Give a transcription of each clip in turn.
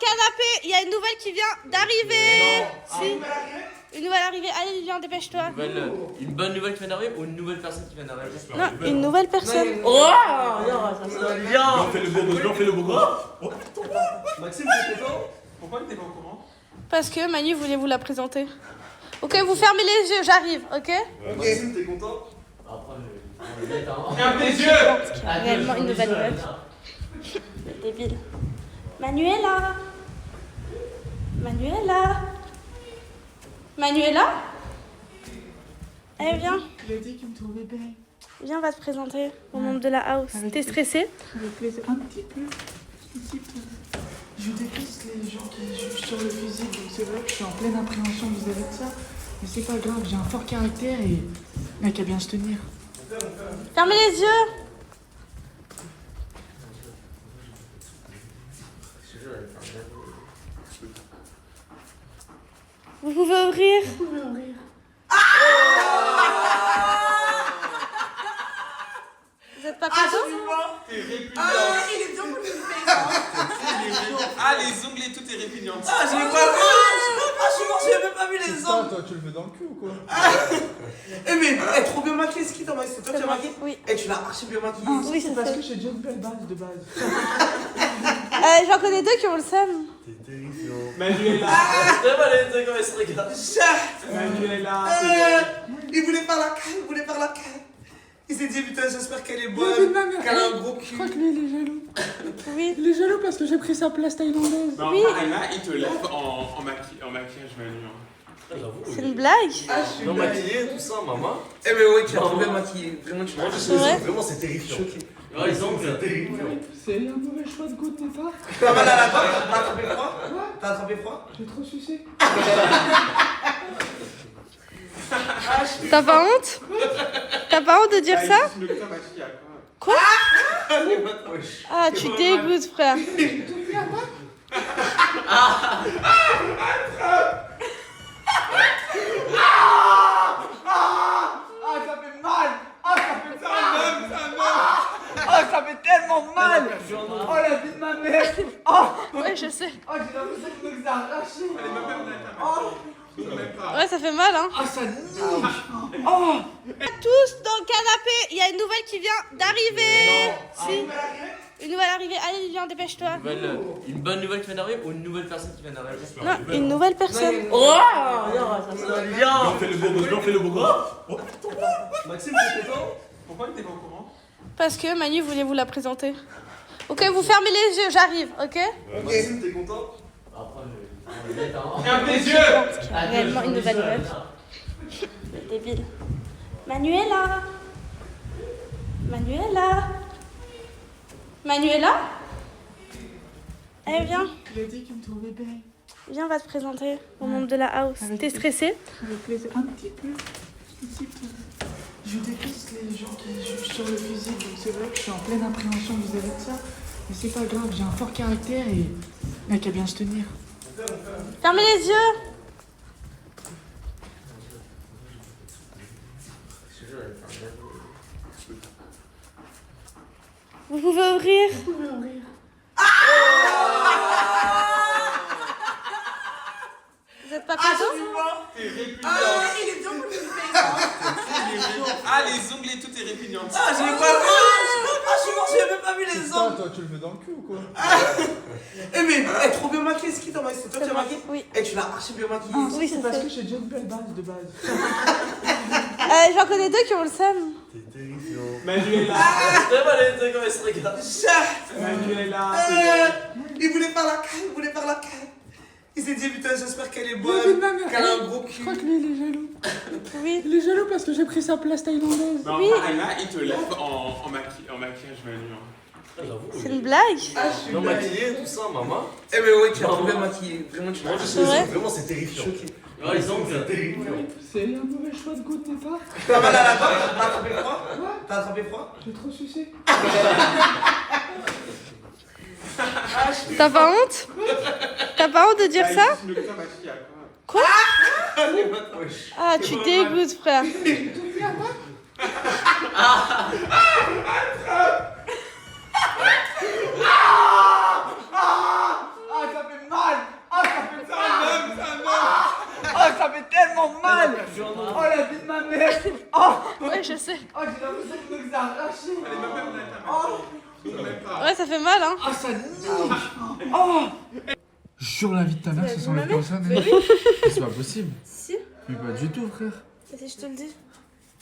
canapé, il y a une nouvelle qui vient d'arriver. Si. Une nouvelle arrivée. Allez, Lilian, dépêche-toi. Une bonne nouvelle qui vient d'arriver ou une nouvelle personne qui vient d'arriver? Non, une nouvelle personne. Oh Lilian, fais le beau gosse, fais le beau gosse. Maxime, t'es content? Pourquoi t'es pas au courant? Parce que Manu voulait vous la présenter. Ok, vous fermez les yeux, j'arrive, ok? Maxime, t'es content? ferme tes yeux! Parce qu'il y a réellement une nouvelle meuf. Débile. Manuela. Manuela. Manuela? Eh, viens. Il a dit qu'il me trouvait belle. Viens, on va te présenter au monde de la house. T'es stressée? Avec plaisir. Un petit peu. Je déteste les gens qui jugent sur le physique, donc c'est vrai que je suis en pleine appréhension vis-à-vis de ça. Mais c'est pas grave, j'ai un fort caractère et il n'a qu'à bien se tenir. Fermez les yeux. Vous pouvez ouvrir. Vous pouvez ouvrir. Vous êtes pas content? T'es répugnant. Il est bien pour le faire. Ah, les ongles et tout est répugnant. Ah, j'ai pas vu. Franchement, j'ai même pas vu les ongles. Toi, tu le veux dans le cul ou quoi? Eh, mais elle est trop bien maquillée, ce qui t'a maquillé. C'est toi qui as maquillé? Oui. Eh, tu l'as archi bien maquillée. Oui, C'est c'est parce ça. que j'ai déjà une belle base de base. J'en connais deux qui ont le seum. T'es terrifiant. Manuela. c'est pas les deux comme ils se regardent. Manuela. Il voulait faire la caille, il voulait faire la caille. Il s'est dit, putain, j'espère qu'elle est Il y bonne, avait une nana. qu'elle a un gros Je cul. crois que lui, il est jaloux. Oui. Il est jaloux parce que j'ai pris sa place thaïlandaise. Non, Oui. Anna, il te lève en maquillage manuel. C'est une blague? Ah, je suis Non belle. maquillé, tout ça, maman. Eh, mais ouais, tu l'as trop bien maquillée. Vraiment, tu l'as C'est vrai? Vraiment, c'est terrifiant. Oh, les ongles. C'est terrifiant. C'est un mauvais choix de goût de départ. T'as mal à la gorge? T'as attrapé froid? T'as attrapé froid? J'ai trop sucé. T'as pas honte? T'as pas honte de dire ça? Le putain maquillé à quoi? Quoi? Elle est pas trop chou. Ah, tu dégoûtes, frère. Ah, ça fait mal! Ah, ça fait mal! Ah, ça fait tellement mal! Oh, la vie de ma mère! Oh, Ouais, je sais. oh j'ai l'impression que nous a arraché! Elle est même pas la caméra. Oh, Même pas. Ouais, ça fait mal, hein. ah, ça nique! Oh! Tous dans le canapé, il y a une nouvelle qui vient d'arriver. Si. Une nouvelle arrivée. Allez, Lilian, dépêche-toi. Une bonne nouvelle qui vient d'arriver ou une nouvelle personne qui vient d'arriver? Non, une nouvelle personne. Oh Lilian, Fais le beau gosse, fais le beau gosse. Maxime, t'es content? Pourquoi t'es pas au courant? Parce que Manu voulait vous la présenter. Ok, vous fermez les yeux, j'arrive, ok? Maxime, t'es content? ferme tes yeux! Parce qu'il y a réellement une nouvelle meuf. Débile. Manuela. Manuela. Manuela? Eh, viens. Il a dit qu'il me trouvait belle. Viens, on va te présenter au monde de la house. T'es stressée? Avec plaisir. Un petit peu. Un petit peu. Je déteste les gens qui jugent sur le physique, donc c'est vrai que je suis en pleine appréhension vis-à-vis de ça. Mais c'est pas grave, j'ai un fort caractère et il n'a qu'à bien se tenir. Fermez les yeux. Vous pouvez ouvrir. Vous pouvez ouvrir. Vous êtes pas content? T'es répugnant. Ah, il est bien pour le faire. Ah, les ongles et tout est répugnant. Ah, j'ai pas vu. Franchement, j'ai même pas vu les ongles. Toi, tu le veux dans le cul ou quoi? Eh, mais elle est trop bien maquillée, ce qui t'a maquillé. C'est toi qui as maquillé? Oui. Eh, tu l'as archi bien maquillée. Oui, C'est c'est parce ça. que j'ai déjà une belle base de base. J'en connais deux qui ont le seum. T'es terrifiant. Manuela. c'est pas les deux comme ils se regardent. Manuela. Il voulait faire la caille, il voulait faire la caille. Il s'est dit, putain, j'espère qu'elle est Il y avait une bonne, nana. qu'elle a un gros Je cul. crois que lui, il est jaloux. Oui. Il est jaloux parce que j'ai pris sa place thaïlandaise. Non, Oui. Anna, il te lève en maquillage manuel. C'est une blague? Ah, je suis Non belle. maquillé, tout ça, maman. Eh, mais ouais, tu l'as trop bien maquillée. Vraiment, tu l'as C'est vrai? Vraiment, c'est terrifiant. Oh, les ongles. C'est terrifiant. C'est un mauvais choix de goût de départ. T'as mal à la gorge? T'as attrapé froid? T'as attrapé froid? J'ai trop sucé. T'as pas honte? T'as pas honte de dire ça? Le putain maquillé à quoi? Quoi? Elle est pas trop chou. Ah, tu dégoûtes, frère. Ah, ça fait mal! vous a arraché. Elle est même pas honnête, hein, Oh. même pas. Ouais, ça fait mal, hein. Ah, ça nique. Oh. Jure la vie de ta mère, ce sont les personnes. C'est pas possible. Si, Mais pas du tout, frère. si je te le dis.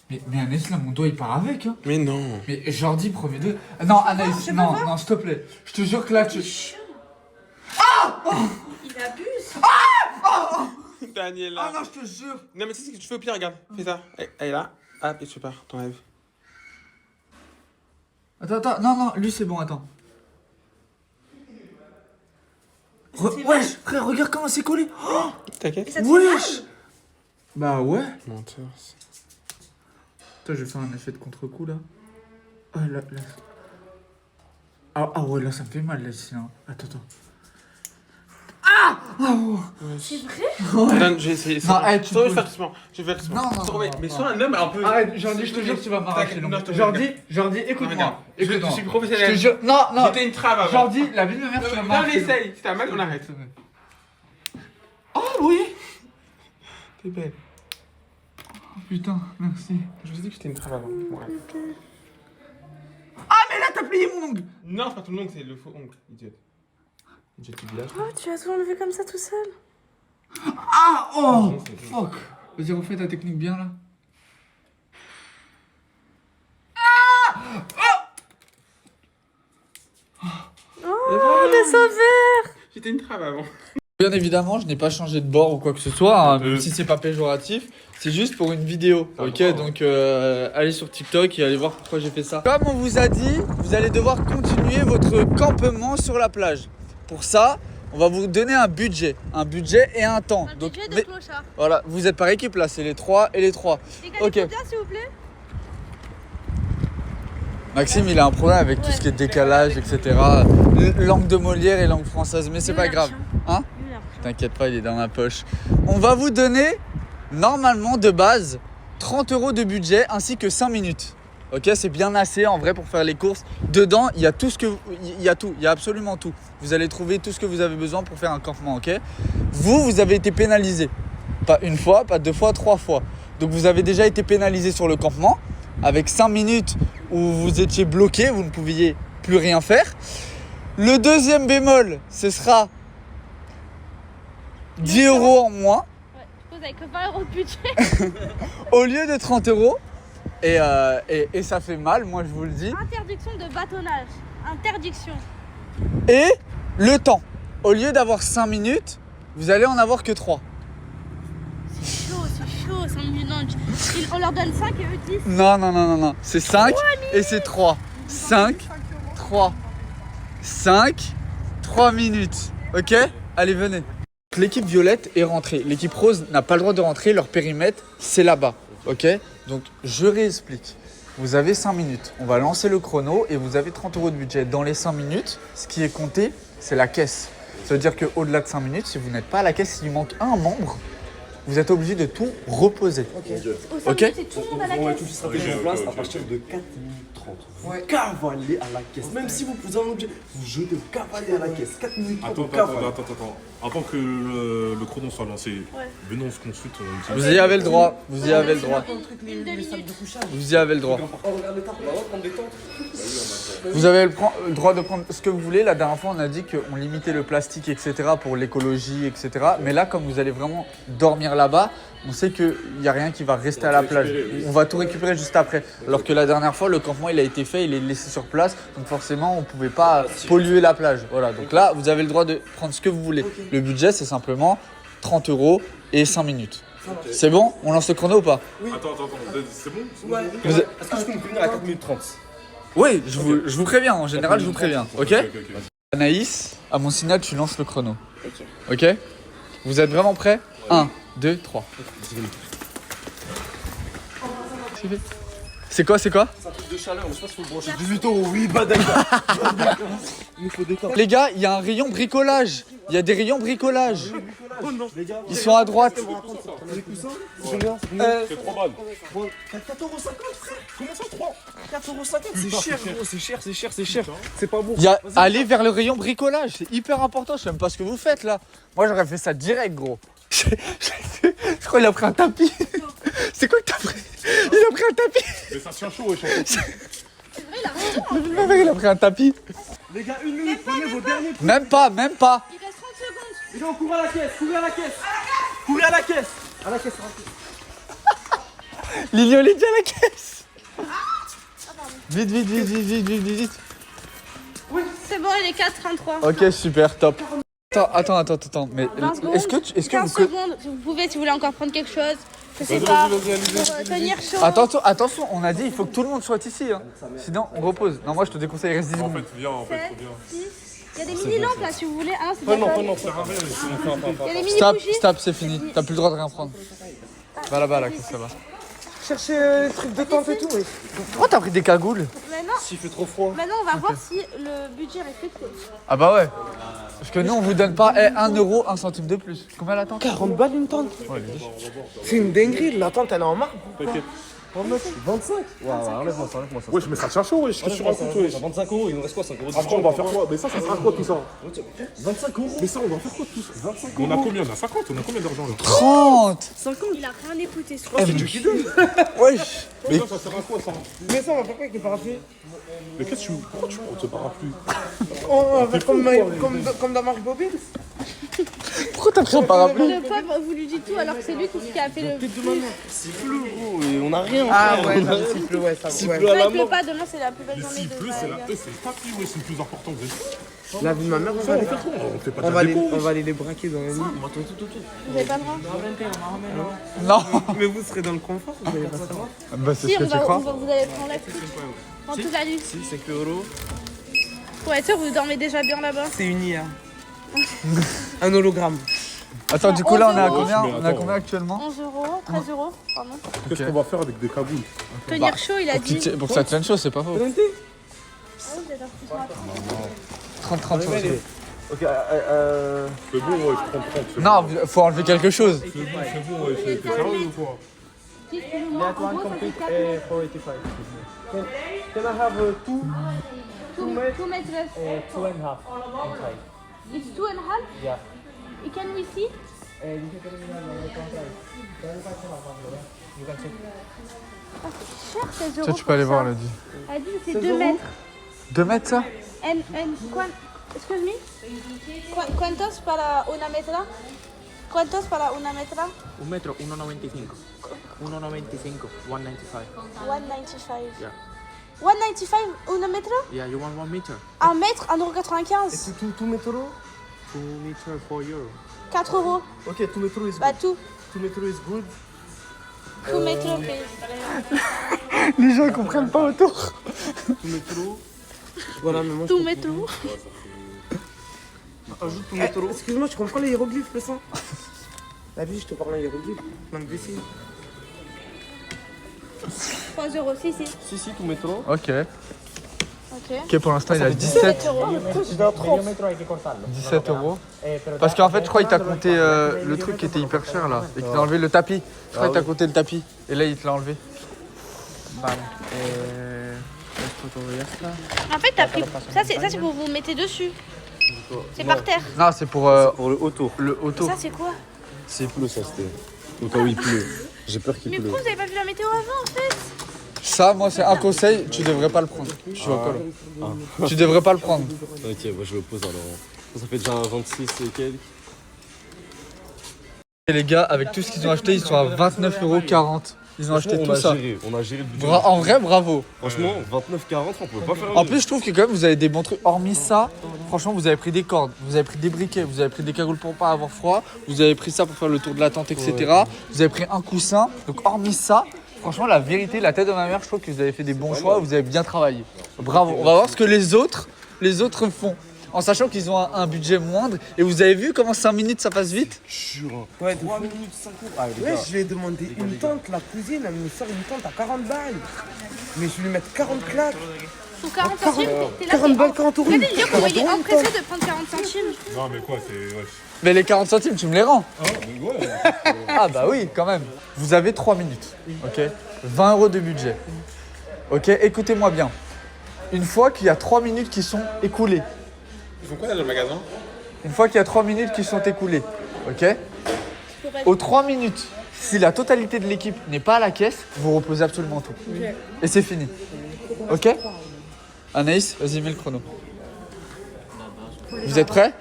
Mais Anaïs, là, mon doigt il part avec, hein. Mais non. Mais Jordi, premier deux. Non, Anaïs, je peux non, pas. non, s'il te plaît. Je te jure que là, tu. Il abuse. Daniela. Ah non, je te jure. Non, mais tu sais ce que tu fais au pire, regarde. Fais ça. Elle est là. Hop, et tu pars. T'enlèves. Attends, non, lui c'est bon, attends. Wesh, frère, regarde comment c'est collé. Oh, T'inquiète. Ça te fait mal? wesh. Bah ouais. Menteur. Attends, je vais faire un effet de contre-coup là. Ah, là. Ah ouais, là ça me fait mal là ici. Hein. Attends. C'est vrai? Attends, j'ai essayé. Non, tu je vais peux- faire doucement. Je vais faire doucement. Non. Mais sois un homme un peu. Arrête, Jordi, je te jure, tu vas m'arracher. Non, je te Jordi, écoute-moi. Je suis Je te professionnel. jure. Non. J'étais une trave avant. Jordi, la vie de ma mère, tu vas Non, on m'arracher. essaye. Si t'as mal, on arrête. Oh oui. T'es belle. Oh, putain, merci. Je vous ai dit que j'étais une trave avant. Ouais. Ah mais là t'as plié mon ongle. Non, c'est pas tout le monde, c'est le faux ongle. Idiote. Idiote du village. Oh, tu as tout enlevé comme ça tout seul. Ah oh. Non, c'est- Fuck. Vas-y, refais ta technique bien là. Oh, le sauveur. J'étais une trave avant. Bien évidemment, je n'ai pas changé de bord ou quoi que ce soit, hein, même si c'est pas péjoratif. C'est juste pour une vidéo, ok? Donc allez sur TikTok et allez voir pourquoi j'ai fait ça. Comme on vous a dit, vous allez devoir continuer votre campement sur la plage. Pour ça, on va vous donner un budget et un temps. Un Donc, budget de mais- clochard. voilà, vous êtes par équipe là, c'est les 3 et les 3. Égalité Ok. bien, s'il vous plaît. Maxime, il a un problème avec tout ce qui est décalage, etc. Langue de Molière et langue française, mais c'est pas grave. Hein? T'inquiète pas, il est dans ma poche. On va vous donner, normalement de base, 30 € de budget ainsi que 5 minutes. Ok, c'est bien assez en vrai pour faire les courses. Dedans, il y a tout ce que, il y a absolument tout. Vous allez trouver tout ce que vous avez besoin pour faire un campement, ok? Vous avez été pénalisé. Pas une fois, pas deux fois, 3 fois. Donc vous avez déjà été pénalisé sur le campement avec 5 minutes où vous étiez bloqué, vous ne pouviez plus rien faire. Le deuxième bémol, ce sera 10 € en moins Ouais, je pose avec 20 € de budget. au lieu de 30 € et ça fait mal, moi je vous le dis. Interdiction de bâtonnage. Interdiction. Et le temps, au lieu d'avoir 5 minutes, vous allez en avoir que 3. C'est chaud, 5 minutes. Non, on leur donne 5 et eux 10. Non, c'est 5 et c'est 3. 5, 3, 5, 3 minutes. Ok? Allez, venez. L'équipe violette est rentrée. L'équipe rose n'a pas le droit de rentrer. Leur périmètre, c'est là-bas. Ok? Donc, je réexplique. Vous avez 5 minutes. On va lancer le chrono et vous avez 30 € de budget. Dans les 5 minutes, ce qui est compté, c'est la caisse. Ça veut dire qu'au-delà de 5 minutes, si vous n'êtes pas à la caisse, s'il manque un membre, vous êtes obligé de tout reposer. Au 5 Ok. minutes, c'est tout le monde à la On va caisse. tout stratégie en place à partir de 4 minutes 30. Vous cavalez à la caisse. Même si vous posez un objet, vous jetez, vous cavalez à la caisse. 4 minutes 30, Attends, vous attends, cavalez. attends. Avant que le chrono soit lancé, venez, on se consulte. Vous y avez le droit. Vous y avez le droit. Une demi-minute. Vous y avez le droit. Oh, regarde les tables, on va prendre des tentes. Vous avez le droit de prendre ce que vous voulez. La dernière fois, on a dit qu'on limitait le plastique, etc. pour l'écologie, etc. Mais là, comme vous allez vraiment dormir là-bas, on sait qu'il n'y a rien qui va rester à la plage. On va tout récupérer juste après. Alors que la dernière fois, le campement, il a été fait, il est laissé sur place. Donc forcément, on ne pouvait pas polluer la plage. Voilà. Donc là, vous avez le droit de prendre ce que vous voulez. Le budget, c'est simplement 30 € et 5 minutes. C'est bon? On lance le chrono ou pas? Attends, c'est bon? Ouais. Est-ce que je peux me prévenir à 4 minutes 30? Oui, je vous préviens. En général, je vous préviens. Ok? Ok. Anaïs, à mon signal, tu lances le chrono. Ok. Vous êtes vraiment prêts? 1, 2, 3. C'est quoi? C'est un truc de chaleur, mais je sais pas s'il faut le brancher. 18 €, oui, bah d'accord. Il nous faut des cartes. Les gars, il y a un rayon bricolage. Il y a des rayons bricolage. Les gars, Ils sont à droite. les coussins, c'est combien? C'est combien? C'est 3 balles. 4,50 € frère. Comment ça 3? 4,50 €, c'est cher gros, c'est cher. C'est pas bon. Il y a... Allez vers le rayon bricolage. C'est hyper important. Je sais même pas ce que vous faites là. Moi, j'aurais fait ça direct, gros. Je crois qu'il a pris un tapis. C'est quoi que t'as pris? Il a pris un tapis. Mais ça tient chaud, wesh. Ma mère, il a pris un tapis. Les gars, 1 minute, prenez vos derniers. Même pas. Il reste 30 secondes. Les gars, on court à la caisse, courez à la caisse. Courez à la caisse. À la caisse, Lilian, il est déjà à la caisse. Vite. C'est bon, il est 4,33. Ok, super, top. Attends. Mais 20 secondes. est-ce que 15 vous... secondes. Si vous pouvez, si vous voulez encore prendre quelque chose. Je sais pas. Pour tenir chaud. Attention, on a dit il faut que tout le monde soit ici. Hein. Sinon, on repose. Non, moi je te déconseille, il reste 10 En secondes. fait, viens, en fait, trop bien. 6. Il y a des mini-lampes là si vous voulez. Ah, c'est déjà pas. Ça ramène, sinon, Il y a des mini-bougies. Stop, c'est fini. T'as plus le droit de rien prendre. Va là-bas, là, ça va. Cherchez les trucs de tente et tout, oui. Pourquoi t'as pris des cagoules? S'il fait trop froid. Maintenant, on va voir si le budget est respecté. Ah bah ouais. Parce que nous, on vous donne pas 1 euro, 1 centime de plus. Combien la tente? 40 balles une tente. Ouais, C'est une dinguerie, la tente elle est en marbre. T'inquiète. 25. Ouais, enlève-moi ça. Wesh, mais ça tient chaud, wesh. Qu'est-ce que tu racontes, wesh? 25 euros, il nous reste quoi, 5 euros? Après, on va faire quoi? Mais ça sera quoi tout ça? 25 euros. Mais ça, on va faire quoi tout ça? 25 euros. On a combien? On a 50? On a combien d'argent là? 30. Il a rien écouté ce C'est du qui donne. Wesh. Mais ça sert à quoi ça? Mais ça, on va faire quoi avec les parapluies? Mais qu'est-ce que tu. Pourquoi tu prends ce parapluie? On va faire comme dans Marie Poppins. Pourquoi t'as pris un parapluie? Le pauvre, vous lui dites tout alors que c'est lui qui a fait le plus. C'est flou, gros, et on a rien. Ah ouais, non, s'il pleut, ouais, ça S'il ouais. pleut à Non, la il pleut mort. pas, demain c'est la plus belle Mais journée s'il de pleut, ma c'est vie. le tapis, ouais, c'est le plus important, wesh. La vie de ma mère, on va aller faire. On fait pas On de va aller, déco, on va aller les braquer dans la nuit. Vous avez pas le droit? Non. Mais vous serez dans le confort, vous allez pas savoir. Bah c'est Si, ce que tu crois. vous allez être en live pendant toute la nuit. Si, 5 euros. Pour être sûr, vous dormez déjà bien là-bas. C'est une IA. Un hologramme. Attends, du coup là on est à 11 combien? mais On est à attends. combien actuellement? 11 euros, 13 euros, pardon. Qu'est-ce qu'on va faire avec des cagoules? Tenir chaud, il a dit. Pour que ça tienne chaud, c'est pas faux. Ah oui, vous êtes un petit peu à 30. Ok, C'est bon, ouais, je prends 30. Non, faut enlever quelque chose. C'est bon, ouais, t'es sérieux ou quoi? Dites-le-moi, en gros, ça fait 4 Can I have two? 2 mètres left. 2 and a half inside. It's 2 and a half? Yeah. Can we see? Ah, c'est cher 16 euros. Tu peux aller voir, elle a dit. Elle a dit que c'est 2 mètres. 2 mètres ça? Excuse me? ¿Cuántos para una metra? ¿Cuántos para una metra? Un metro, 1.95. 1.95, 1.95. 1,95. Yeah. 1,95 una metra? Yeah, you want 1 meter? 1 mètre, 1,95 €. Two metro? 2 meter, 4 euros. 4 euros. Ok, 2 metro is Bah good. tout. 2 metro is good. 2 mètres, please. Les gens ils comprennent pas autour. 2 metro. Voilà, mais moi 2 mètres. ajoute 2 metro. Excuse-moi, tu comprends les hiéroglyphes, le sang? La vie, je te parle en hiéroglyphes. Langue des signes. 3 euros, si. si, tout métro. Ok. Ok. Ok, pour l'instant il a 17 7 euros. 17 euros. Parce qu'en fait, je crois qu'il t'a compté le truc qui était hyper cher là. Et qu'il t'a enlevé le tapis. Je crois qu'il t'a compté le tapis. Et là, il te l'a enlevé. En fait, t'as pris. Ça, c'est pour vous mettez dessus. C'est par terre. Non, c'est pour Pour le autour. le auto. Ça, c'est quoi? C'est pleut, ça, c'était. Au cas où il pleut. J'ai peur qu'il Mais pleut. pourquoi vous avez pas vu la météo avant en fait? Ça, moi, c'est un conseil. Tu devrais pas le prendre. Je suis encore là. Tu devrais pas le prendre. Ok, moi je le pose alors. Ça fait déjà 26 et quelques. Et les gars, avec tout ce qu'ils ont acheté, ils sont à 29,40 €. Ils ont acheté Franchement, tout ça. On a géré le budget. En vrai, bravo. Franchement, 29,40, on pouvait pas faire mieux. En plus, je trouve que quand même, vous avez des bons trucs. Hormis ça, franchement, vous avez pris des cordes, vous avez pris des briquets, vous avez pris des cagoules pour pas avoir froid, vous avez pris ça pour faire le tour de la tente, etc. Vous avez pris un coussin. Donc, hormis ça, franchement, la vérité, la tête de ma mère, je trouve que vous avez fait des bons choix, vous avez bien travaillé. Bravo. On va voir ce que les autres font. En sachant qu'ils ont un budget moindre. Et vous avez vu comment 5 minutes ça passe vite? Jure. Ouais, 3 minutes 5 euros. Ah, les Ouais, gars. je lui ai demandé une tente, la cousine, elle me sort une tente à 40 balles. Mais je vais lui mettre 40 claques. Sous 40 centimes, t'es là. 40 balles, 40 euros. Regardez, dire comment il est 40 euros, empressé de prendre 40 centimes. Non, mais quoi, c'est. Ouais. Mais les 40 centimes, tu me les rends? Ouais. Ah bah oui, quand même. Vous avez 3 minutes, ok? 20 € de budget. Ok, écoutez-moi bien. Une fois qu'il y a 3 minutes qui sont écoulées, Ils font quoi dans le magasin? Une fois qu'il y a 3 minutes qui sont écoulées, ok? Aux 3 minutes Si la totalité de l'équipe n'est pas à la caisse, vous reposez absolument tout. Et c'est fini. Ok? Anaïs, vas-y, mets le chrono. Vous êtes prêts?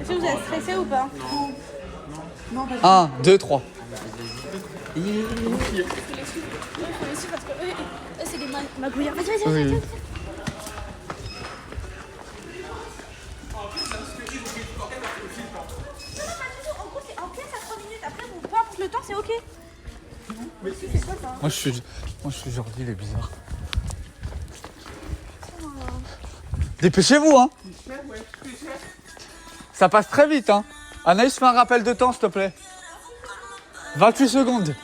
Est-ce que vous êtes stressé ou pas? 1, 2, 3. Il faut les suivre parce que eux, c'est des magouillards. Vas-y. Oui. En gros, c'est en pièce à 3 minutes. Après, peu importe le temps, c'est ok. C'est quoi ça? Moi je suis Jordi, il est bizarre. Dépêchez-vous, hein. Ça passe très vite, hein. Anaïs, fais un rappel de temps, s'il te plaît. 28 secondes.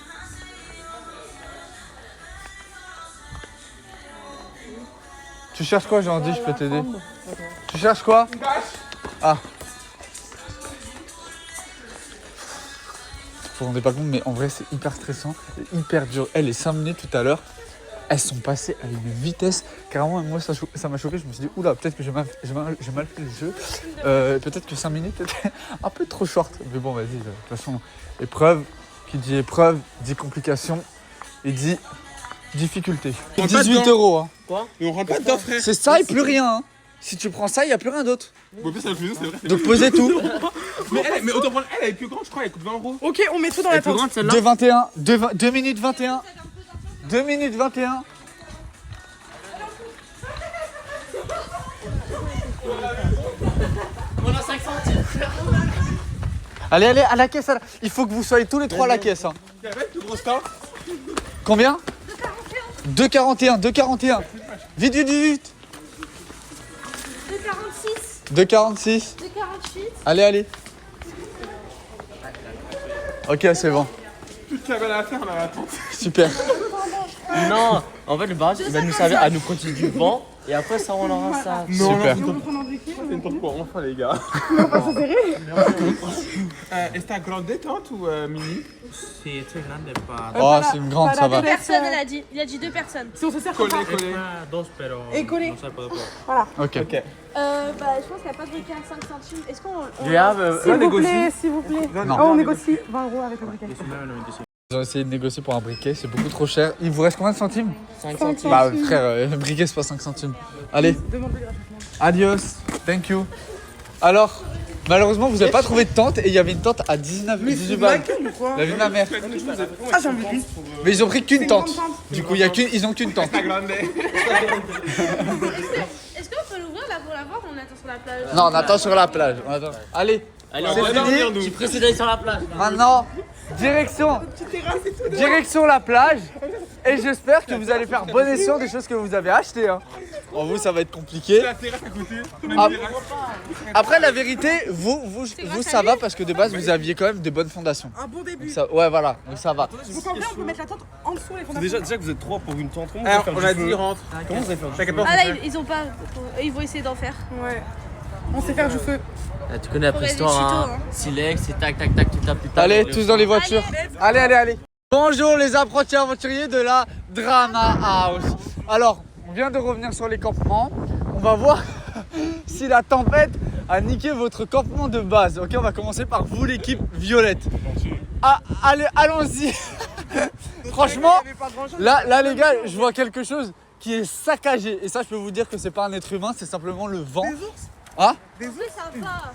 Tu cherches quoi, Jordi? Je peux t'aider. Tu cherches quoi? Ah. Vous vous rendez pas compte, mais en vrai, c'est hyper stressant et hyper dur. Les 5 minutes tout à l'heure, elles sont passées à une vitesse. Carrément, moi, ça m'a choqué. Je me suis dit, oula, peut-être que j'ai mal fait le jeu. Peut-être que 5 minutes étaient un peu trop short. Mais bon, vas-y, de toute façon, épreuve, qui dit épreuve, dit complication, et dit difficulté. 18 €. Hein. Quoi? Mais on rentre pas dedans, frère. C'est ça et plus rien. Hein. Si tu prends ça, il n'y a plus rien d'autre. Ouais, mais c'est la plus c'est vrai. Donc posez tout. Mais autant prendre elle est plus grande, je crois, elle coûte 20 €. Ok, on met tout dans la tente. 2 minutes 21. 2 minutes 21. On a 5 centimes. Allez, à la caisse. Il faut que vous soyez tous les trois à la caisse. Hein. C'est vrai, plus gros temps. Combien? 2,41. 2,41. Vite. 2,46. 2,46. 2,48. Allez. Ok, c'est bon. Tout ce qu'il y avait à faire dans la tente. Super. Non, en fait, le barrage, il va nous servir à nous continuer du vent. Et après, ça, on aura ça. Super. C'est une tente pour enfants, les gars. Est-ce que grande détente ou mini? C'est très grande, pas. Oh, c'est une grande, ça va. Deux personnes, elle a dit. Il a dit 2 personnes. Si on se sert comme ça. Et collé. Ok. Je pense qu'il n'y a pas de briquet à 5 centimes. Est-ce qu'on. S'il vous plaît. Non. Oh, on négocie 20 € avec le briquet. Ils ont essayé de négocier pour un briquet, c'est beaucoup trop cher. Il vous reste combien de centimes? 5 centimes. Bah frère, le briquet c'est pas 5 centimes. Allez. adios, thank you. Alors, malheureusement vous avez pas trouvé de tente et il y avait une tente à 18 balles. La vie de ma mère. Ah, j'en veux plus. Mais ils ont pris qu'une tente. Du coup, ils ont qu'une tente. La grande. Est-ce qu'on peut l'ouvrir là pour la voir ou on attend sur la plage? Non, on attend sur la plage. On attend. Allez, Allez, c'est on va fini. dormir, nous. Tu précèdes d'aller sur la plage. Maintenant, direction la plage. Et j'espère que vous allez faire bon escient des choses que vous avez achetées. Hein. Pour vous, ça va être compliqué. La terrasse à côté. Après, la vérité, vous ça va parce que de base, vous aviez quand même de bonnes fondations. Un bon début. Ça, ouais, voilà, donc ça va. Donc en vrai, on peut mettre la tente en dessous les fondations. Déjà que vous êtes 3 pour une tente, comment Alors, on a dit rentre. Comment vous allez faire Chacun porte Ah son là, frère. ils ont pas. Ils vont essayer d'en faire. Ouais. On sait faire du feu. Ah, tu connais la Faudrait des préhistoire, tutos, hein. hein. Silex, c'est tac, tu tapes. Allez, tous dans les voitures. Allez. Bonjour les apprentis aventuriers de la Drama House. Alors, on vient de revenir sur les campements. On va voir si la tempête a niqué votre campement de base. Ok, on va commencer par vous, l'équipe violette. Ah, allez, allons-y. Franchement, là les gars, je vois quelque chose qui est saccagé. Et ça, je peux vous dire que c'est pas un être humain, c'est simplement le vent. Ah? Oui, ça va.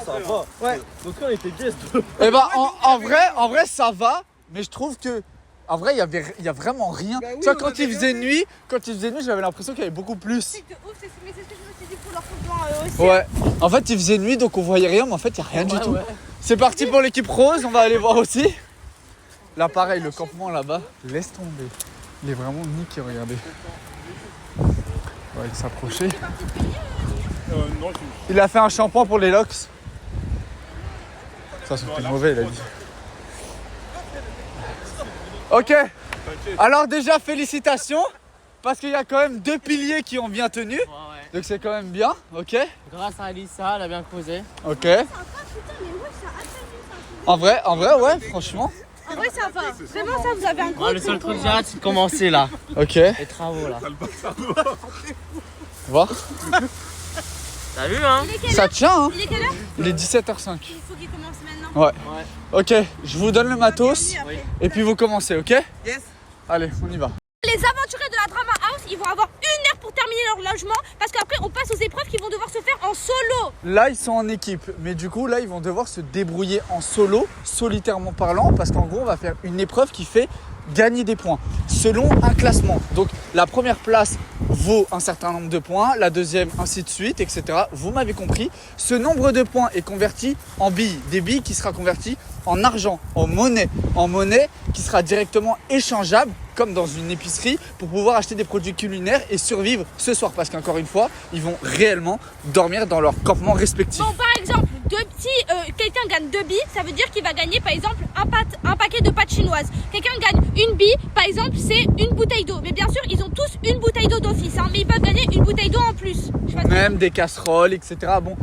ça va. Ouais. Donc on était guest. Eh ben en vrai ça va, mais je trouve que en vrai il y a vraiment rien. Tu vois quand il faisait nuit, j'avais l'impression qu'il y avait beaucoup plus. C'est de ouf, mais c'est ce que je me suis dit pour leur campement aussi. Ouais. En fait il faisait nuit donc on voyait rien, mais en fait il y a rien du tout. C'est parti pour l'équipe rose, on va aller voir aussi. Là pareil, le campement là-bas, laisse tomber. Il est vraiment niqué, regardez. On va s'approcher. Non, Il a fait un shampoing pour les locks. Ça c'est mauvais, il a dit. Ok. Alors déjà félicitations parce qu'il y a quand même 2 piliers qui ont bien tenu. Donc c'est quand même bien, ok. Grâce à Alissa, elle a bien causé. Ok. En vrai, ouais, franchement. En vrai, ça va. Vraiment, ça, vous avez un gros Le seul truc que j'ai hâte, c'est de commencer là. Ok. Les travaux là. Voir. T'as vu, hein? Il est quelle Ça heure? tient, hein. Il est quelle heure? Il est 17h05. Il faut qu'il commence maintenant. Ouais. Ok, je vous donne le matos Oui. et puis vous commencez, ok? Yes. Allez, on y va. Les aventuriers de la Drama House, ils vont avoir 1 heure pour terminer leur logement parce qu'après on passe aux épreuves qui vont devoir se faire en solo. Là, ils sont en équipe, mais du coup, là, ils vont devoir se débrouiller en solo, solitairement parlant, parce qu'en gros, on va faire une épreuve qui fait gagner des points selon un classement. Donc, la première place vaut un certain nombre de points, la deuxième, ainsi de suite, etc. Vous m'avez compris. Ce nombre de points est converti en billes, des billes qui sera converti en argent, en monnaie qui sera directement échangeable comme dans une épicerie pour pouvoir acheter des produits culinaires et survivre ce soir parce qu'encore une fois, ils vont réellement dormir dans leur campement respectif. Bon, par exemple, quelqu'un gagne 2 billes, ça veut dire qu'il va gagner par exemple un paquet de pâtes chinoises. Quelqu'un gagne 1 bille, par exemple, c'est une bouteille d'eau. Mais bien sûr, ils ont tous une bouteille d'eau d'office, hein, mais ils peuvent gagner une bouteille d'eau en plus. Je sais pas si- Même des casseroles, etc. Bon,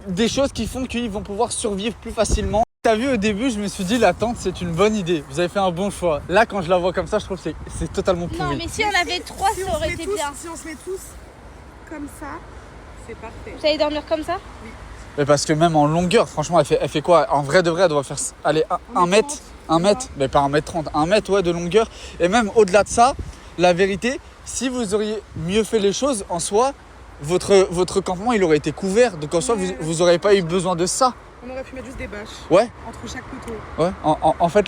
des choses qui font qu'ils vont pouvoir survivre plus facilement. T'as vu au début, je me suis dit la tente c'est une bonne idée. Vous avez fait un bon choix. Là, quand je la vois comme ça, je trouve que c'est totalement pourri. Non, mais si on avait 3, ça aurait été bien. Si on se met tous comme ça, c'est parfait. Vous allez dormir comme ça? Mais parce que même en longueur, franchement, elle fait quoi? En vrai de vrai, elle doit faire aller 1 mètre, 1 mètre, mais pas 1m30, 1 mètre ouais, de longueur. Et même au-delà de ça, la vérité, si vous auriez mieux fait les choses en soi, votre campement il aurait été couvert. Donc en soi, vous auriez pas eu besoin de ça. On aurait pu mettre juste des bâches Ouais. entre chaque poteau. Ouais, en fait,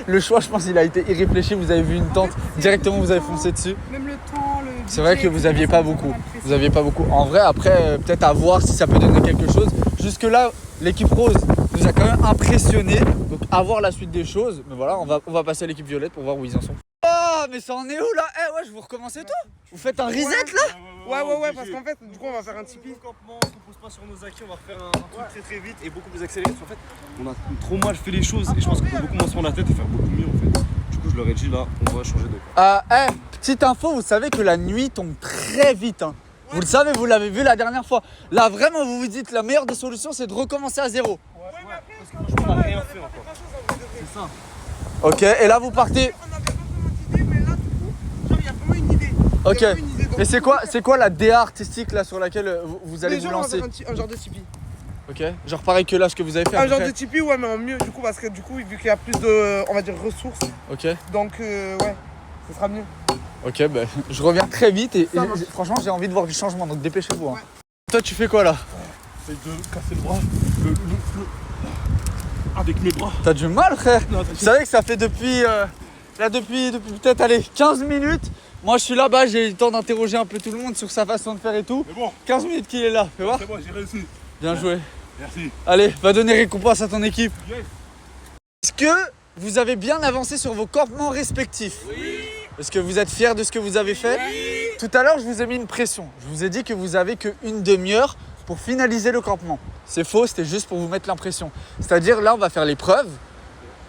le choix, je pense, il a été irréfléchi. Vous avez vu une tente, c'est directement, le vous avez temps, foncé dessus. Même le temps, le C'est vrai budget, que vous aviez etc., pas ça m'a beaucoup. mal fait. Vous aviez pas beaucoup. En vrai, après, peut-être à voir si ça peut donner quelque chose. Jusque-là, l'équipe rose nous a quand même impressionné. Donc, à voir la suite des choses. Mais voilà, on va passer à l'équipe violette pour voir où ils en sont. Oh, mais ça en est où là? Eh ouais, je vous recommencez tout? Vous faites un reset là? Ouais, parce qu'en fait, du coup, on va faire un Tipeee. Campement, on se repose pas sur nos acquis, on va refaire un truc très vite et beaucoup plus accéléré. Parce qu'en fait, on a trop mal fait les choses et je pense qu'on peut beaucoup moins se prendre la tête et faire beaucoup mieux en fait. Du coup, je leur ai dit là, on va changer de. Petite info, vous savez que la nuit tombe très vite. Hein. Vous le savez, vous l'avez vu la dernière fois. Là, vraiment, vous vous dites la meilleure des solutions, c'est de recommencer à zéro. On n'a rien fait encore. C'est ça. Ok, et là, vous partez. On avait pas vraiment d'idée, mais là, du coup, genre, il y a vraiment une idée. Ok. Il y a vraiment une idée. Donc, Et c'est quoi la DA artistique là sur laquelle vous allez les vous gens, on va lancer? faire un genre de Tipeee. Ok. Genre pareil que là, ce que vous avez fait. à Un peu genre près. de Tipeee, ouais, mais en mieux, du coup, parce que du coup, vu qu'il y a plus de, on va dire, ressources, Ok. donc, ouais, ce sera mieux. Ok, bah, je reviens très vite et Ça marche. franchement, j'ai envie de voir du changement, donc dépêchez-vous. Hein. Toi, tu fais quoi là? J'essaie de casser le bras. Avec mes bras. T'as du mal, frère? Non, Vous savez que ça fait depuis peut-être, allez, 15 minutes. Moi, je suis là-bas, j'ai eu le temps d'interroger un peu tout le monde sur sa façon de faire et tout. Mais bon, 15 minutes qu'il est là, fais voir. c'est bon, j'ai réussi. Bien joué. Merci. Allez, va donner récompense à ton équipe. Yes. Est-ce que vous avez bien avancé sur vos campements respectifs? Oui. Est-ce que vous êtes fiers de ce que vous avez fait? Oui. Tout à l'heure, je vous ai mis une pression. Je vous ai dit que vous avez qu'une demi-heure pour finaliser le campement. C'est faux, c'était juste pour vous mettre l'impression. C'est-à-dire, là, on va faire l'épreuve.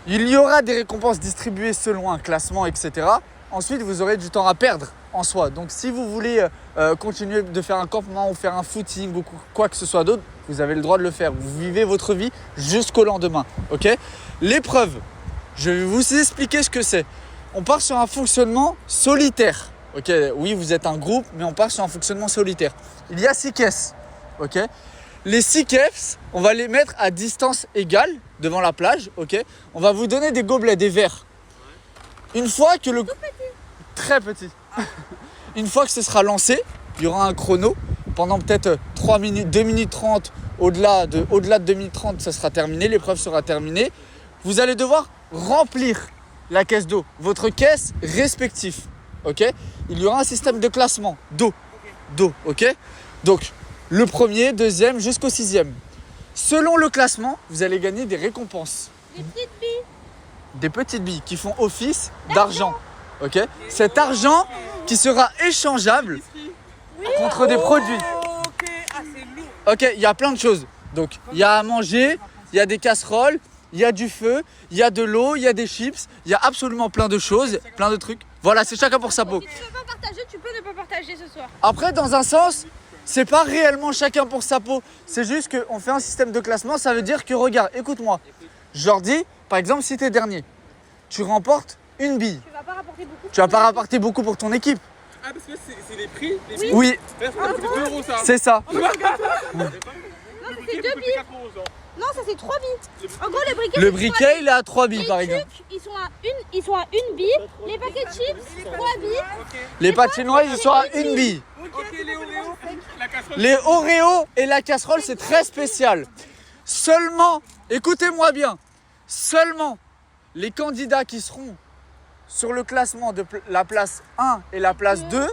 Il y aura des récompenses distribuées selon un classement, etc. Ensuite, vous aurez du temps à perdre en soi. Donc, si vous voulez continuer de faire un campement ou faire un footing ou quoi que ce soit d'autre, vous avez le droit de le faire. Vous vivez votre vie jusqu'au lendemain. Ok? L'épreuve, je vais vous expliquer ce que c'est. On part sur un fonctionnement solitaire. Ok? Oui, vous êtes un groupe, mais on part sur un fonctionnement solitaire. Il y a 6 caisses. Ok? Les 6 caisses, on va les mettre à distance égale devant la plage. Ok? On va vous donner des gobelets, des verres. Une fois que le... Très petit. Une fois que ce sera lancé, il y aura un chrono. Pendant peut-être 3 minutes, 2 minutes 30, au-delà de 2 minutes 30, ça sera terminé, l'épreuve sera terminée. Vous allez devoir remplir la caisse d'eau, votre caisse respective. Ok? Il y aura un système de classement d'eau. Ok? Donc, le premier, deuxième, jusqu'au 6e. Selon le classement, vous allez gagner des récompenses. Des petites billes. Des petites billes qui font office d'argent. Ok? Cet argent qui sera échangeable contre des produits. Ok, ah, c'est lourd. Ok, il y a plein de choses. Donc, il y a à manger, il y a des casseroles, il y a du feu, il y a de l'eau, il y a des chips, il y a absolument plein de choses, plein de trucs. Voilà, c'est chacun pour sa peau. Si tu veux pas partager, tu peux ne pas partager ce soir. Après, dans un sens, c'est pas réellement chacun pour sa peau. C'est juste qu'on fait un système de classement. Ça veut dire que, regarde, écoute-moi. Je leur dis, par exemple, si t'es dernier, tu remportes une bille. Tu vas pas rapporter beaucoup. Tu vas pas rapporter beaucoup pour ton équipe. Ah, parce que c'est les prix. Les billes. Oui, Ça coûte 2 euros ça. c'est ça. Non, ça c'est 2 billes. Non, ça c'est 3 billes. En gros, le briquet. Le c'est briquet, il est à 3 billes Les par trucs, exemple. ils sont à une bille. Les paquets de chips, 3 billes. Les pâtes chinoises, ils sont à 1 bille. Ok, les Oreos. La casserole. Les Oreos et la casserole, c'est très spécial. Seulement, écoutez-moi bien, seulement les candidats qui seront sur le classement de la place 1 et la place 2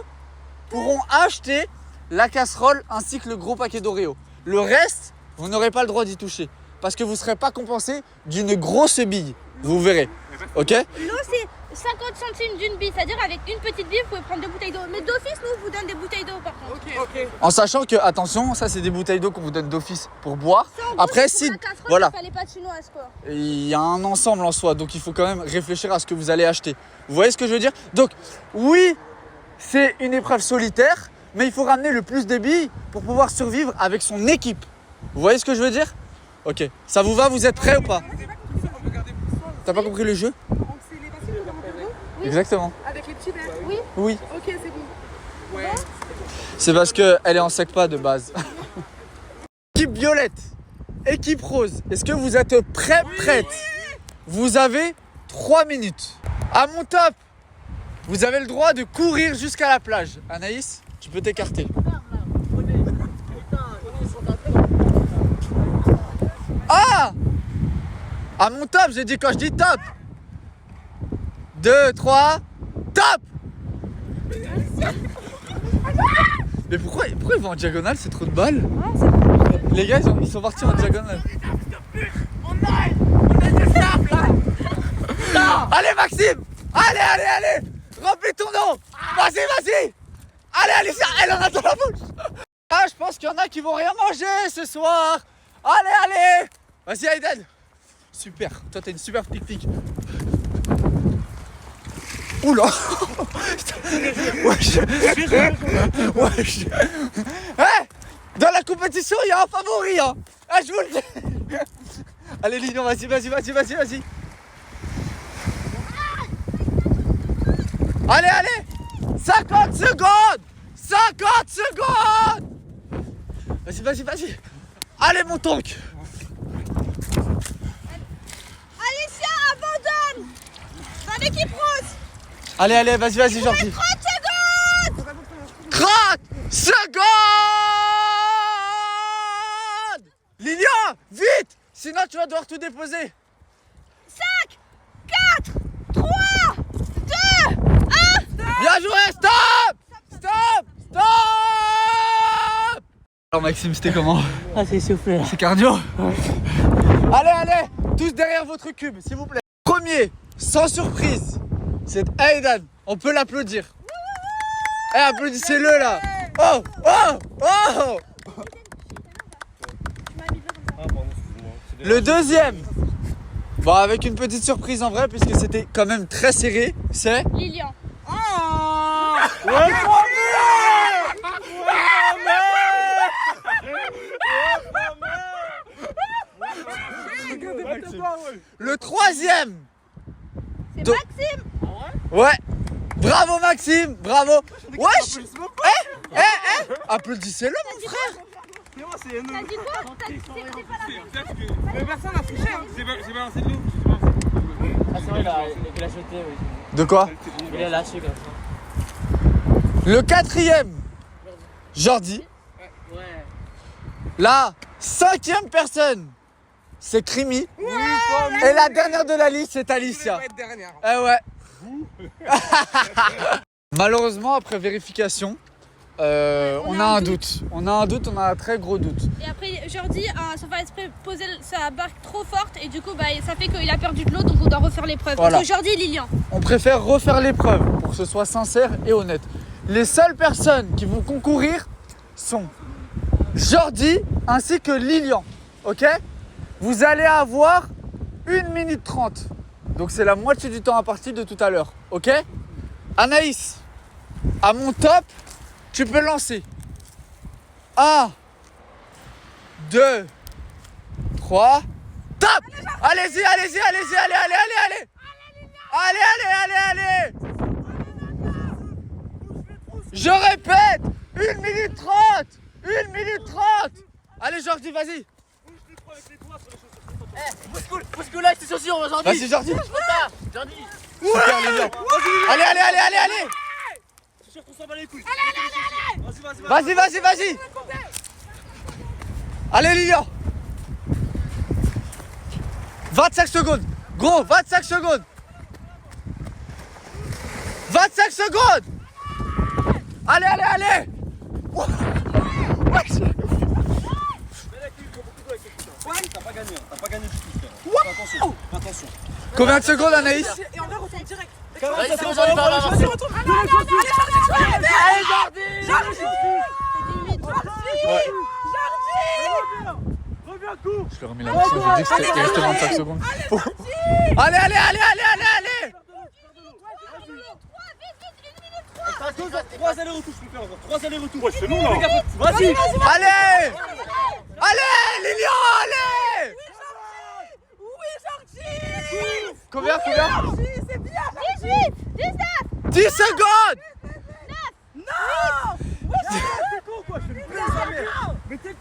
pourront acheter la casserole ainsi que le gros paquet d'Oreos. Le reste, vous n'aurez pas le droit d'y toucher parce que vous ne serez pas compensé d'une grosse bille. Vous verrez. Ok? L'eau, c'est 50 centimes d'une bille. C'est-à-dire, avec une petite bille, vous pouvez prendre 2 bouteilles d'eau. Mais d'office, nous, on vous donne des bouteilles d'eau par contre. Ok. En sachant que, attention, ça c'est des bouteilles d'eau qu'on vous donne d'office pour boire. Ça, en gros, Après, c'est si. pour la casserole, Voilà. il fallait pas de chinoise, quoi. Il y a un ensemble en soi, donc il faut quand même réfléchir à ce que vous allez acheter. Vous voyez ce que je veux dire? Donc, oui, c'est une épreuve solitaire, mais il faut ramener le plus de billes pour pouvoir survivre avec son équipe. Vous voyez ce que je veux dire? Ok, ça vous va? Vous êtes prêts ou pas? T'as pas compris le jeu? Exactement. Avec les petits verres. Oui. Oui. Ok, c'est bon. Ouais. C'est parce qu'elle est en SECPA de base. Équipe violette, équipe rose, est-ce que vous êtes prêtes? Vous avez 3 minutes. À mon top, vous avez le droit de courir jusqu'à la plage. Anaïs, tu peux t'écarter. Ah! À mon top, j'ai dit quand je dis top. 2, 3, top! Mais pourquoi il va en diagonale? C'est trop de balles. Les gars, ils sont partis en diagonale. Allez Maxime! Allez! Remplis ton nom! Vas-y! Allez, elle en a dans la bouche! Ah, je pense qu'il y en a qui vont rien manger ce soir! Allez! Vas-y Aiden! Super, toi t'as une super pique-pique. Oula! Wesh! Hey! Dans la compétition, il y a un favori, hein! Ah, je vous le dis! Allez, Lino, vas-y! Allez! 50 secondes! Vas-y! Allez, mon tank! Alicia, abandonne! Dans l'équipe rose! Allez, vas-y, Jordi! 30 secondes! 30 secondes! Lilian, vite! Sinon, tu vas devoir tout déposer. 5, 4, 3, 2, 1. Bien joué, stop! Alors Maxime, c'était comment? Ah, c'est soufflé. C'est cardio? Allez, tous derrière votre cube, s'il vous plaît. Premier, sans surprise, c'est Aidan. On peut l'applaudir. Applaudissez-le là. Oh! Le deuxième, bon, avec une petite surprise en vrai, puisque c'était quand même très serré, c'est... Lilian. Le troisième, C'est Do- Maxime. ouais, bravo Maxime, bravo. Wesh, applaudissez-le mon frère. T'as dit quoi? C'est pas la même. Mais personne n'a touché. J'ai balancé de l'eau. Ah, c'est vrai, il a jeté, oui. De quoi? Il a lâché comme ça. Le quatrième, Jordi. Ouais. La cinquième personne, c'est Crimi. Et la dernière de la liste, c'est Alicia. Pas être dernière. Eh ouais. Malheureusement, après vérification, on a un doute. On a un très gros doute. Et après, Jordi a sans faire exprès posé sa barque trop forte et du coup, ça fait qu'il a perdu de l'eau, donc on doit refaire l'épreuve. Voilà. Entre Jordi et Lilian. On préfère refaire l'épreuve pour que ce soit sincère et honnête. Les seules personnes qui vont concourir sont Jordi ainsi que Lilian. Ok? Vous allez avoir 1 minute 30. Donc c'est la moitié du temps imparti de tout à l'heure. Ok? Anaïs, à mon top, tu peux lancer. 1, 2, 3, top! Allez-y, allez! Je répète, 1 minute 30. 1 minute 30. Allez Jordi, vas-y. Bouscule avec tes chaussures aujourd'hui. Vas-y Jordi. Jordi. Super Lilian. Allez, allez, allez, allez, allez. Vas-y, vas-y, vas-y. Allez Lilian. 25 secondes. Gros, 25 secondes. 25 secondes. Allez, allez, allez. T'as pas gagné, t'as pas gagné du tout, frère. Attention, attention. Combien de secondes Anaïs? Et on va retourner direct. Vas-y, c'est bon, Jordi, va, va, va. Allez, Jordi. Je leur ai mis la mission, j'ai dit que c'était resté 25 secondes. Allez, allez, allez, allez, allez, allez. 3 allers-retours, je peux faire encore. 3 allers-retours. Ouais, c'est long là. Vas-y. Allez. Allez, Lilian, allez. Oui, Jordi. Combien? Jordi, c'est bien. 18, 19, 10 secondes. Non. T'es con quoi, je te plains sa mère. Mais t'es con.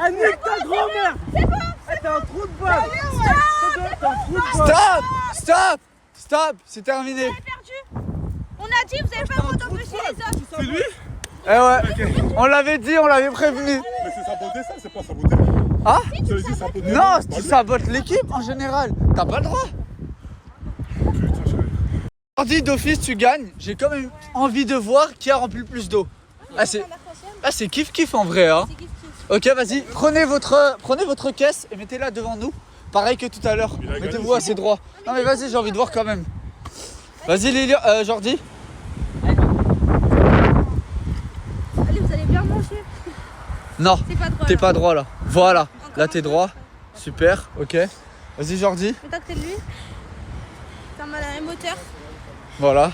Elle nique ta grand-mère. c'est bon. T'es un trou de balle. T'es un trou de balle. Stop. Stop. Stop. C'est terminé. Vous avez perdu. On a dit, vous n'avez pas le droit d'empêcher les autres. C'est lui? Eh ouais. On l'avait dit, on l'avait prévenu. Mais c'est saboter ça, c'est pas saboter. Hein? Ça veut dire saboter. Non, Pas tu lui. sabotes l'équipe en général. T'as pas le droit. Jordi, d'office, tu gagnes. J'ai quand même envie de voir qui a rempli le plus d'eau. Ah, c'est kiff-kiff en vrai. Hein. Ok, vas-y. Prenez votre caisse et mettez-la devant nous. Pareil que tout à l'heure. Il a gagné, Mettez-vous c'est assez bon. droit. Non, mais vas-y, j'ai envie de voir quand même. Vas-y, Lilian, Jordi. Allez, vous allez bien manger. Non, C'est pas droit. t'es là. pas droit là. Voilà. Encore Là, un t'es peu. droit. Super, ok. Vas-y, Jordi. Mettez à côté de lui. T'as mal à un moteur. Voilà.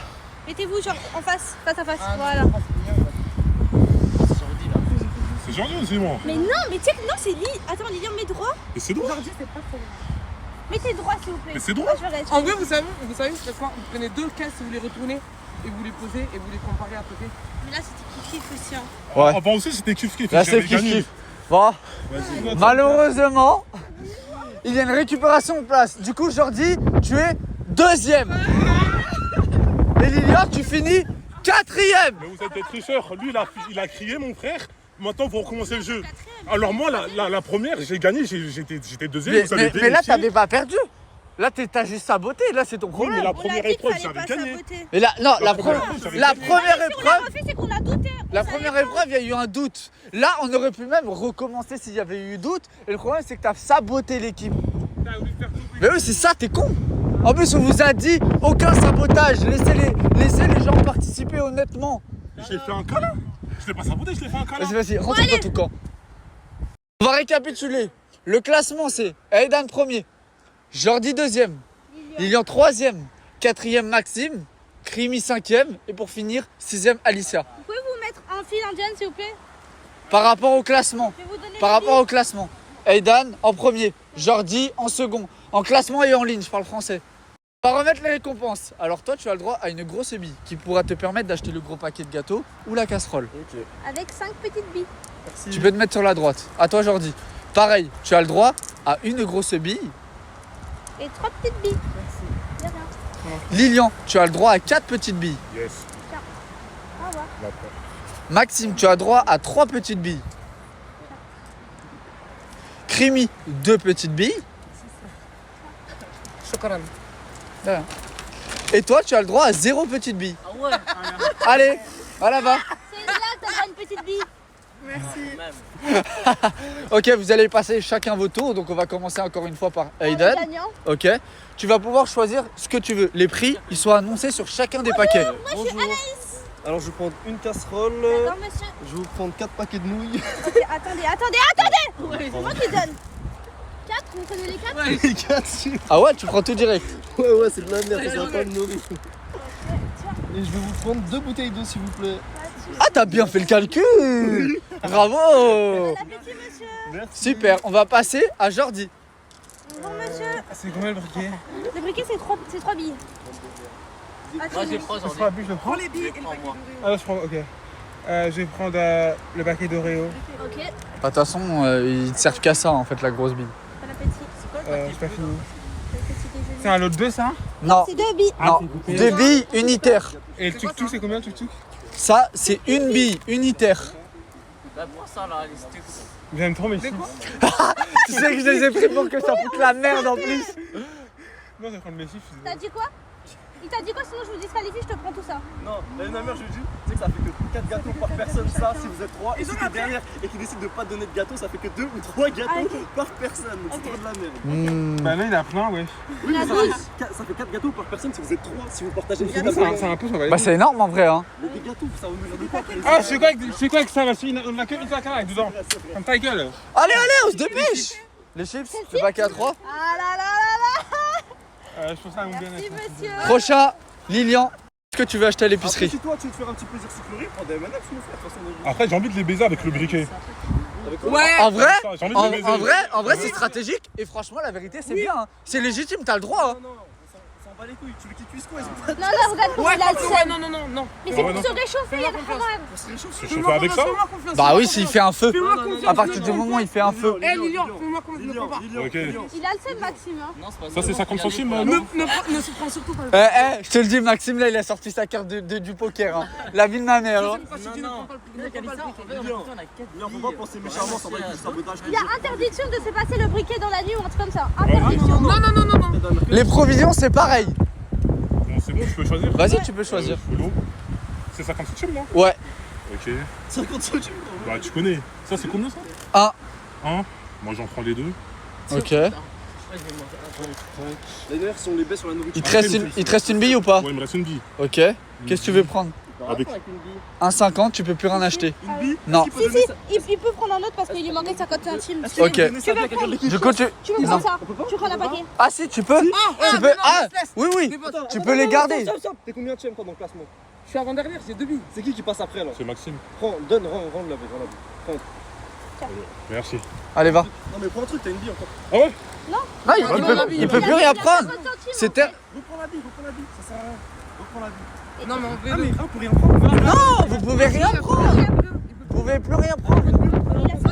Mettez-vous genre en face, face à face. Voilà. C'est Jordi ou c'est moi? Mais non, mais tu sais que non, c'est Lily. Attends, Lilian, mets droit. Mais c'est droit. Mettez droit, s'il vous plaît. Mais c'est droit. Moi, je vais rester. En vrai, vous savez, c'est quoi? Vous prenez 2 caisses et vous les retournez et vous les posez et vous les comparez à côté. Mais là, c'était kiff aussi. Hein. Ouais. Avant aussi, c'était kiff-kiff. Là, J'avais c'est gagné. kiff-kiff. Bon. Vas-y. Malheureusement, il y a une récupération de place. Du coup, Jordi, tu es 2e. Et Lilian, tu finis 4e. Mais vous êtes des tricheurs. Lui, il a crié, mon frère. Maintenant, vous recommencez le jeu. Alors moi, la première, j'ai gagné. J'étais deuxième. Vous avez Mais là, déniché. t'avais pas perdu. Là, t'as juste saboté. Là, c'est ton Oui, problème. mais la On a première dit qu'il épreuve, fallait j'avais pas gagné. saboter. Et là, non, la première première épreuve, la j'avais gagné. première Si on épreuve. l'a refait, c'est qu'on a douté. La On savait première pas. épreuve, il y a eu un doute. Là, on aurait pu même recommencer s'il y avait eu doute. Et le problème, c'est que t'as saboté l'équipe. Mais oui, c'est ça, t'es con. En plus, on vous a dit aucun sabotage. Laissez les gens participer honnêtement. Je l'ai fait un câlin. Je l'ai pas saboté, je l'ai fait un câlin. Vas-y, rentre dans ton camp. On va récapituler. Le classement, c'est Aidan 1er, Jordi 2e, Lilian 3e, 4e Maxime, Krimi 5e et pour finir 6e Alicia. Vous pouvez vous mettre en file indienne, s'il vous plaît? Par rapport au classement. Je vais vous donner Par les rapport au classement. Aidan en premier, Jordi en second. En classement et en ligne, je parle français. On va remettre les récompenses. Alors toi, tu as le droit à une grosse bille qui pourra te permettre d'acheter le gros paquet de gâteaux ou la casserole. Ok. avec 5 petites billes. Tu peux te mettre sur la droite. À toi, Jordi. Pareil, tu as le droit à une grosse bille. Et 3 petites billes. Lilian, tu as le droit à 4 petites billes. Yes. Au revoir. Maxime, tu as droit à 3 petites billes. Krimi, 2 petites billes. Chocolat. Voilà. Et toi, tu as le droit à 0 petite bille. Ah ouais. Allez, à là-bas. C'est là que t'as une petite bille. Ok, vous allez passer chacun vos tours. Donc on va commencer encore une fois par Aidan. Gagnant. Ok. Tu vas pouvoir choisir ce que tu veux. Les prix, ils sont annoncés sur chacun des paquets. Bonjour. Alors je vais prendre une casserole. D'accord, monsieur. Je vais vous prendre 4 paquets de nouilles. Ok, attendez. C'est moi qui donne. 4, vous prenez les 4? Les 4. Ah ouais, tu prends tout direct. Ouais, c'est de la merde, ça va pas me nourrir. Et je vais vous prendre 2 bouteilles d'eau s'il vous plaît. Ah, t'as bien fait le calcul. Bravo. Bon appétit, monsieur. Merci. Super, on va passer à Jordi. Bonjour, monsieur. C'est combien le briquet? Le briquet, c'est 3 billes. Moi, je les prends Je aujourd'hui. prends la bûche, je le prends. les billes et le paquet d'Oreo. Ah, je prends, ok. Je vais prendre le paquet d'Oreo. Ok, Bah, de toute façon, ils te servent qu'à ça en fait, la grosse bille. bon appétit. C'est pas fini. Petit déjeuner. C'est un lot de 2 ça? Non, C'est 2 billes. non. c'est coupé. 2 billes unitaires. Et le tuk-tuk, c'est combien le tuk-tuk? Ça, c'est une bille unitaire. Bah, pour ça, là, les sticks. J'aime trop mes chips. Tu sais que je les ai pris pour que ça foute la merde en plus. Non, je vais prendre mes chips. je suis T'as désolé. dit quoi? Il t'a dit quoi? Sinon je vous disqualifie, je te prends tout ça. Non, l'année dernière, je lui dis, tu sais que ça fait que 4 gâteaux par personne, ça, si vous êtes 3. Et si t'es dernière et qu'il décide de pas donner de gâteau, ça fait que 2 ou 3 gâteaux par personne. Donc c'est trop de la merde. Bah là, il a plein, ouais. Oui, mais ça fait 4 gâteaux par personne si vous êtes 3. Si vous partagez C'est un peu, ça va Bah, c'est énorme en vrai, hein. Mais des gâteaux, ça va nous de quoi après les Ah, je fais quoi avec ça? On a qu'une sac avec dedans. Comme ta gueule. Allez, on se dépêche. Les chips, le paquet à 3. Ah là là là là. Je pense à mon Merci bien-être. monsieur. Prochain, Lilian, qu'est-ce que tu veux acheter à Après, l'épicerie? si toi tu veux te faire un petit plaisir sucré, prends des M&M's, mon frère, de toute façon. Après, j'ai envie de les baiser avec le briquet. Ouais. En vrai, J'ai envie de les baiser. en vrai, c'est stratégique et franchement, la vérité, c'est bien. hein. C'est légitime, t'as le droit. hein. Non, on s'en bat les couilles. Tu veux qu'ils cuisent quoi? Ils ont pas de Non, là, regarde comment Ouais, il a le seum. non. Mais Ah c'est ouais, pour non. se réchauffer, il y a vraiment un. pour se réchauffer. Je fais avec ça? Fais-moi confiance. Bah oui, s'il fait un feu. Fais-moi confiance. À partir du moment où il fait un feu. Eh Lilian, fais-moi confiance, ne prends pas. Ok. Il a le seum, Maxime. Hein. Non, c'est pas Ça, c'est 50 centimes, non? Ne se prends surtout pas le Je te le dis, Maxime, là, il a sorti sa carte du poker. hein. La vie de ma mère. hein. pas si tu ne prends pas le briquet. Lilian, faut pas penser méchamment, ça va être du sabotage. Il y a interdiction de se passer le briquet dans la nuit ou un truc comme ça. Interdiction. Non. Les provisions, c'est pareil. Bon, c'est bon, je peux choisir? Vas-y, tu peux choisir. L'eau. C'est 50 centimes, non? Ouais. Ok. 50 centimes. Bah, tu connais. Ça, c'est combien, ça? Un. Un. Moi, j'en prends les deux. Ok. D'ailleurs, si on les baisse sur la nourriture. Il te reste une bille ou pas? Ouais, il me reste une bille. Ok. Qu'est-ce que tu veux prendre? Avec. 1,50, tu peux plus rien acheter. Une bille? Non. Il peut prendre un autre parce qu'il lui manquait 50 centimes. Ok. Tu Du coup, tu. veux Non. prendre ça? Tu prends un paquet. Ah si, tu peux. Tu peux. Ah, oui. Tu peux les garder. T'es combien tu aimes toi dans le classement? Je suis avant-dernière, j'ai 2 billes. C'est qui passe après là? C'est Maxime. Prends, donne, rends la bille. Merci. Allez, va. Non, mais prends un truc, t'as une bille encore. Ah ouais? Non, il peut plus rien prendre. C'était. Reprends la bille, ça sert à rien. Reprends la bille. Non, mais en vrai, Ah, mais un pour rien prendre. Non, vous pouvez rien prendre. Vous pouvez plus rien prendre.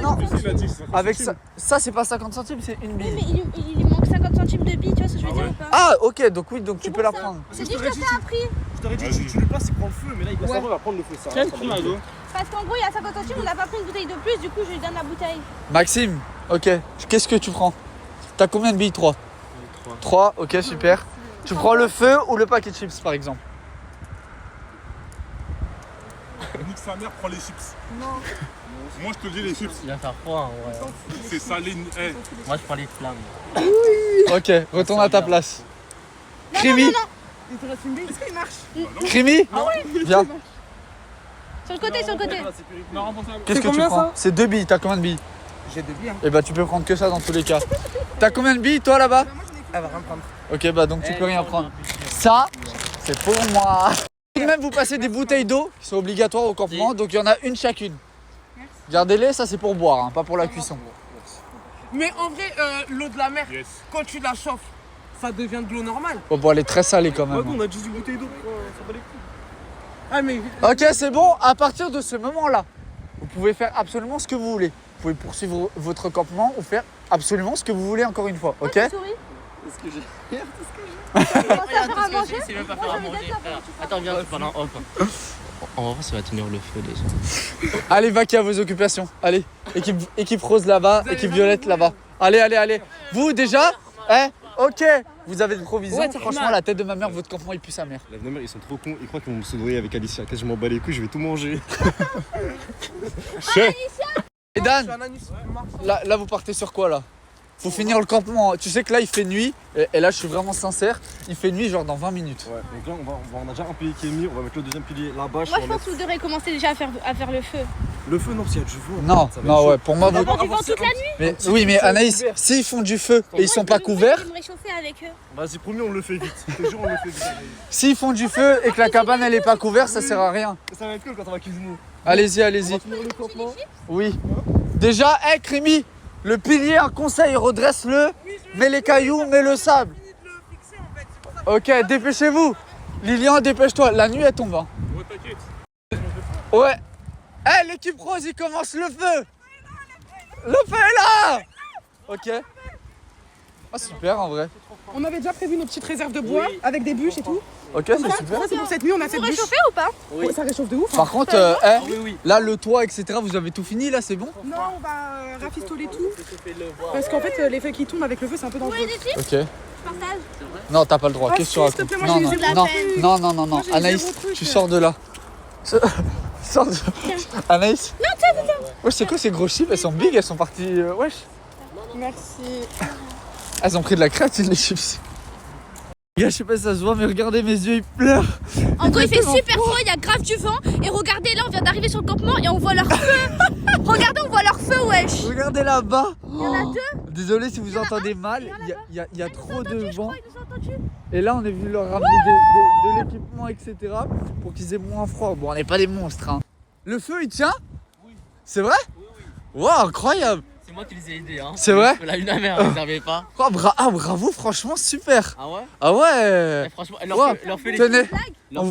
Non. Il a dit 50 Avec centimes. ça c'est pas 50 centimes, c'est une Oui, bille. mais il lui manque 50 centimes de billes, tu vois ce que je veux dire ou pas? Ah, ok, donc oui, donc tu peux la prendre. C'est dit que je te fais un prix. Je t'aurais dit, Vas-y. tu lui passes, il prend le feu, mais là il doit savoir, il va prendre le feu. Ça, Quel ça prix, va. Ado? Parce qu'en gros, il y a 50 centimes, il a pas pris une bouteille de plus, du coup, je lui donne la bouteille. Maxime, ok, qu'est-ce que tu prends? T'as combien de billes? 3. 3, ok, super. Tu prends le feu ou le paquet de chips par exemple? Nique sa mère, prends les chips. Non. Moi, je te dis les chips. Il va faire froid, en vrai. C'est salé. Eh, Moi, je prends les flammes. Ok, retourne à ta place. Crimi, il te reste une bille. Est-ce qu'il marche? Crimi, viens. Sur le côté, sur le côté. Non, remboursable. Qu'est-ce C'est que tu combien, prends? ça C'est 2 billes, t'as combien de billes? J'ai 2 billes. Hein. Eh bah tu peux prendre que ça dans tous les cas. T'as combien de billes toi là-bas? Elle va rien prendre. Ok, bah donc tu peux rien prendre. Ça, c'est pour moi. Même vous passez des bouteilles d'eau qui sont obligatoires au campement, donc il y en a une chacune. Gardez-les, ça c'est pour boire, hein, pas pour la cuisson. Mais en vrai, l'eau de la mer, yes. quand tu la chauffes, ça devient de l'eau normale. Oh, bon, elle est très salée quand Ouais, même. nous, on a 18 bouteilles d'eau, on s'en bat les couilles. Ah, mais. Ok, c'est bon, à partir de ce moment-là, vous pouvez faire absolument ce que vous voulez. Vous pouvez poursuivre votre campement ou faire absolument ce que vous voulez encore une fois, ok? Tu souris? Est-ce que j'ai. Comment ça faire à manger? C'est même pas Moi, faire à je vais manger. dire ça, frère. tu feras. Attends, viens, pendant hop. On va voir si ça va tenir le feu déjà. Allez, vaquez à vos occupations. Allez, équipe rose là-bas, équipe violette là-bas. Allez. Vous déjà, ok, vous avez des provisions. Ouais, Franchement, la tête de ma mère, votre campement, il pue sa mère. La mère, ils sont trop cons, ils croient qu'ils vont me soudoyer avec Alicia. Qu'est-ce que je m'en bats les couilles, je vais tout manger. Et Je Dan, suis un anus. là, vous partez sur quoi là? Faut finir le campement. Tu sais que là, il fait nuit. Et là, je suis vraiment sincère. Il fait nuit genre dans 20 minutes. Ouais, donc là, on a déjà un pilier qui est mis, on va mettre le deuxième pilier là-bas. Moi, je pense que vous devrez commencer déjà à faire le feu. Le feu, non, s'il y a du vent. Non, ça va être non, chaud. ouais. Pour moi, On va vous. avoir du vent toute la nuit. Mais oui, mais Anaïs, s'ils font du feu et ils sont pas couverts, Je vais me réchauffer avec eux. Vas-y, promis, on le fait vite. Je te jure, on le fait vite. s'ils font du feu et que la cabane elle est pas couverte, ça sert à rien. Ça va être cool quand on va cuisiner. Allez-y, On allez-y. va finir le campement. Oui. Déjà, Crémy, le pilier, un conseil, redresse-le. Mets les cailloux, mets le sable. Ok, dépêchez-vous. Lilian, dépêche-toi, la nuit elle tombe. Hein. Ouais, t'inquiète. Ouais. Eh, l'équipe rose, il commence le feu. Le feu est là. Ok. Ah, super en vrai. On avait déjà prévu nos petites réserves de bois avec des bûches et tout. Ok, c'est super. Ça, c'est pour cette nuit, on a cette bûche. Réchauffé ou pas? Ouais, ça réchauffe de ouf. Par contre, là, le toit, etc., vous avez tout fini, là, c'est bon? Non, on va rafistoler tout. Parce qu'en fait, les feuilles qui tombent avec le feu, c'est un peu dangereux. Ok. Je partage. Non, t'as pas le droit. Ah, Qu'est-ce si, que tu s'il te racontes? plaît, moi, Non, j'ai non, les zéro non, truc. non, non, non, non. Moi, j'ai les Anaïs, zéro truc. tu sors de là. Sors de... Anaïs? Non, tiens. Wesh, c'est quoi ces gros chips? Elles sont big, elles sont parties. Wesh. Merci. Elles ont pris de la créatine, les chips. Les gars, je sais pas si ça se voit, mais regardez, mes yeux, ils pleurent. En gros, il fait super froid, il y a grave du vent. Et regardez, là, on vient d'arriver sur le campement et on voit leur feu. Regardez, on voit leur feu, wesh. Regardez là-bas. Il y en a deux. Désolé si vous entendez mal, il y a trop de vent. Ils nous ont entendus. Et là, on est venu leur ramener de l'équipement, etc. pour qu'ils aient moins froid. Bon, on n'est pas des monstres, hein. Le feu, il tient? Oui. C'est vrai? Oui, oui. Wow, incroyable. C'est moi qui les ai aidés, hein. C'est vrai? La lune à mer, ils n'arrivaient pas. Oh, bravo, franchement, super. Ah ouais? Ah ouais. Eh, franchement, Wow. leur fait Tenez,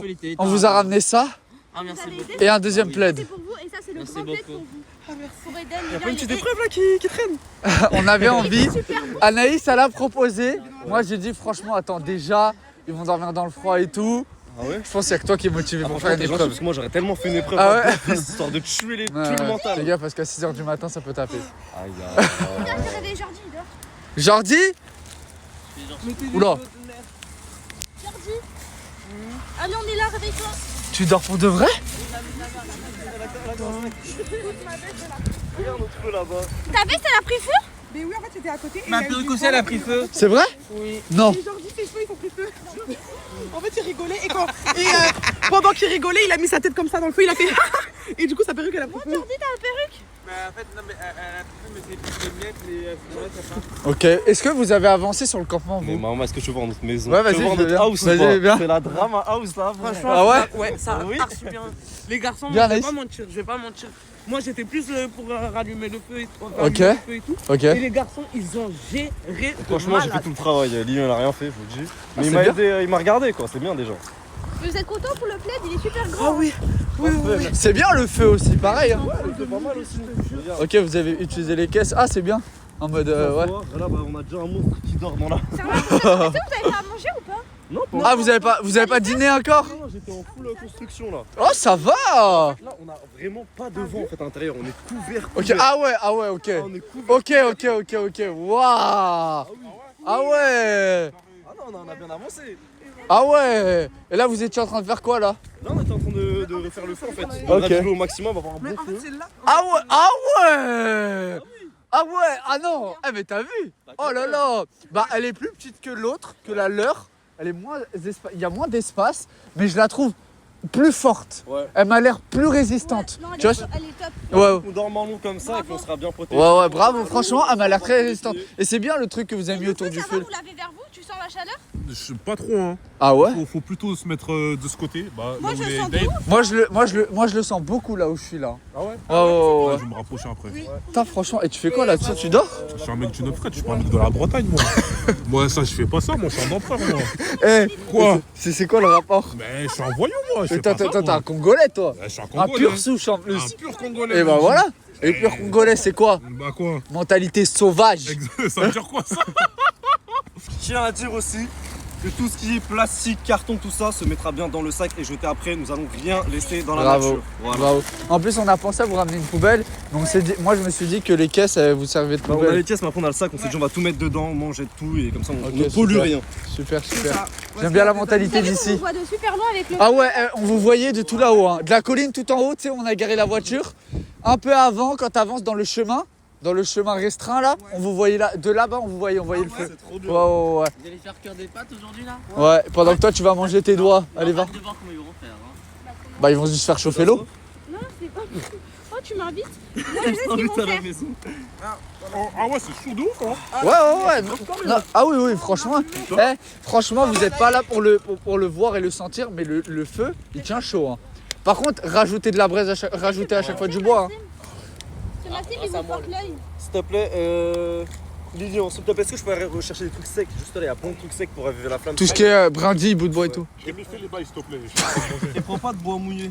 l'été. on vous a ramené ça Ah, merci beaucoup. et un deuxième plaid. C'est pour vous et ça, c'est le Merci grand plaid beaucoup. pour vous. Ah, merci. Pour Eden. Il y a pas une petite épreuve là qui traîne. On avait envie. Anaïs, elle a proposé. Moi, j'ai dit, franchement, attends, déjà, ils vont dormir dans le froid et tout. Ah ouais? Je pense qu'il y a que toi qui est motivé pour faire une épreuve. Parce que moi j'aurais tellement fait une épreuve Ah ouais? histoire de tuer les Ouais, tout le mental. les gars, parce qu'à 6h du matin, ça peut taper. Aïe Regarde, j'ai réveillé Jordi, il dort. Jordi? Oula, Jordi. Allez, on est là, réveille-toi. tu dors pour de vrai? Regarde notre feu là-bas. T'as vu, ça a pris feu? Mais oui, en fait, c'était à côté. Ma perruque aussi, elle a pris feu. C'est vrai? Oui. Non. Et Jordi, ses cheveux, ils ont pris feu. En fait, il rigolait et pendant qu'il rigolait, il a mis sa tête comme ça dans le feu, il a fait et du coup, sa perruque, elle a pris feu. Jordi, t'as la perruque? Mais en fait, non, mais elle a pris feu, mais c'est les miettes, les Ok. Est-ce que vous avez avancé sur le campement, Mais vous? maman, est-ce que tu veux voir notre maison? Ouais, vas-y, Tu veux voir je veux notre bien. house ou Vas-y, pas? viens. C'est la drama house là, Franchement, Ah ouais? ouais, ça Oui. archi bien. Les garçons, Bien, je vais nice. pas mentir, je vais pas mentir. Moi, j'étais plus pour rallumer le feu et tout. Ok. Le feu et tout. Ok. Et les garçons, ils ont géré. Franchement, j'ai fait malade. tout le travail. Lilian, il a rien fait, je vous le dis. Mais il c'est m'a bien. aidé, il m'a regardé quoi, c'est bien déjà. Vous êtes content pour le plaid? Il est super grand. Ah oui. Oui, oui, oui. C'est bien le feu aussi, pareil. Hein. C'est pas mal aussi. Regarde. Ok, vous avez utilisé les caisses. Ah, c'est bien. En mode, ouais. Là, bah, on a déjà un monstre qui dort dans la. Est-ce que vous avez fait à manger ou pas? Non, Ah, vous avez pas dîné encore? Non, j'étais en full construction là. Oh, ça va. Là, on a vraiment pas de vent en fait à l'intérieur, on est couvert. Ok, ah ouais, ok. On est couvert. Ok. Waouh. Ah ouais. Ah non, on a bien avancé. Ah ouais. Et là, vous étiez en train de faire quoi là? Là, on était en train de refaire le feu en fait. On Ok. a du l'eau au maximum, on va avoir un Mais bon en fait, feu. c'est là. Ah ouais. Ah ouais. Ah non. Eh mais t'as vu? Oh là là. Bah elle est plus petite que l'autre, que la leur. Elle est moins il y a moins d'espace, mais je la trouve plus forte. Ouais. Elle m'a l'air plus résistante. Non, Tu vois? elle est top. Ouais. On dort en long comme ça et puis on sera bien protégé. Ouais, bravo, franchement, elle m'a l'air très résistante. Et c'est bien le truc que vous avez mis autour du Ça va, feu. vous l'avez vers vous? Tu sens la chaleur? Je sais pas trop, hein. Ah ouais? Faut plutôt se mettre de ce côté. Bah, Moi, là où je les sens dates- tout. Moi je le sens beaucoup là où je suis là. Ah ouais? Ouais. Ouais, je vais me rapprocher après. Putain, franchement, et tu fais quoi là-dessus? Tu dors? Je suis un mec du 9 je suis pas un mec de la Bretagne, moi. Moi, ça, je fais pas ça, moi, je suis un empereur, moi. Eh, Quoi? c'est quoi le rapport? Mais je suis un voyou, moi. Je fais T'es pas ça, moi. un Congolais toi? Je suis un Un Congolais. pur souche en plus. Un pur Congolais. Et bah moi, voilà. Et pur Congolais, c'est quoi? Bah quoi? Mentalité sauvage. Ça veut dire quoi, ça? Je tiens à dire aussi que tout ce qui est plastique, carton, tout ça se mettra bien dans le sac et jeté après. Nous allons rien laisser dans la Bravo. nature. Voilà. Bravo. En plus, on a pensé à vous ramener une poubelle. Donc moi, je me suis dit que les caisses, elles vous servaient de Bah, on a poubelle. les pièces, mais après on a le sac, on s'est dit on va tout mettre dedans, manger tout et comme ça on Ok, ne pollue super. rien. Super. Ça. J'aime bien la Vous mentalité savez qu'on d'ici. vous voit de super loin avec le. Ah ouais, on vous voyait de tout là-haut, hein. De la colline tout en haut, tu sais, on a garé la voiture. Un peu avant, quand t'avances dans le chemin restreint là, on vous voyait là, de là-bas, on voyait le feu. C'est trop bien. Ouais. Vous allez faire cuire des pâtes aujourd'hui là? Ouais, pendant que toi tu vas manger tes doigts. Allez, va. On va voir comment ils vont faire. Hein. Bah, ils vont juste faire chauffer l'eau. Non, c'est pas. Oh, tu m'invites? Moi, je sais ce qu'ils vont à la faire. maison. Ah ouais, c'est chaud de ouf, hein. Ouais. Non, ah oui, franchement. Franchement, vous êtes pas là pour le voir et le sentir, mais le feu, il tient chaud. Hein. Par contre, rajoutez de la braise, rajoutez à chaque fois du bois. Hein. Ce Maxime, il vous porte l'œil. S'il te plaît, Lilian, s'il te plaît, est-ce que je pourrais rechercher des trucs secs? Juste là, il y a plein de trucs secs pour raviver la flamme. Tout ce qui est brindille, bout de bois et tout. Et fais les bails, s'il te plaît. Et prends pas de bois mouillé.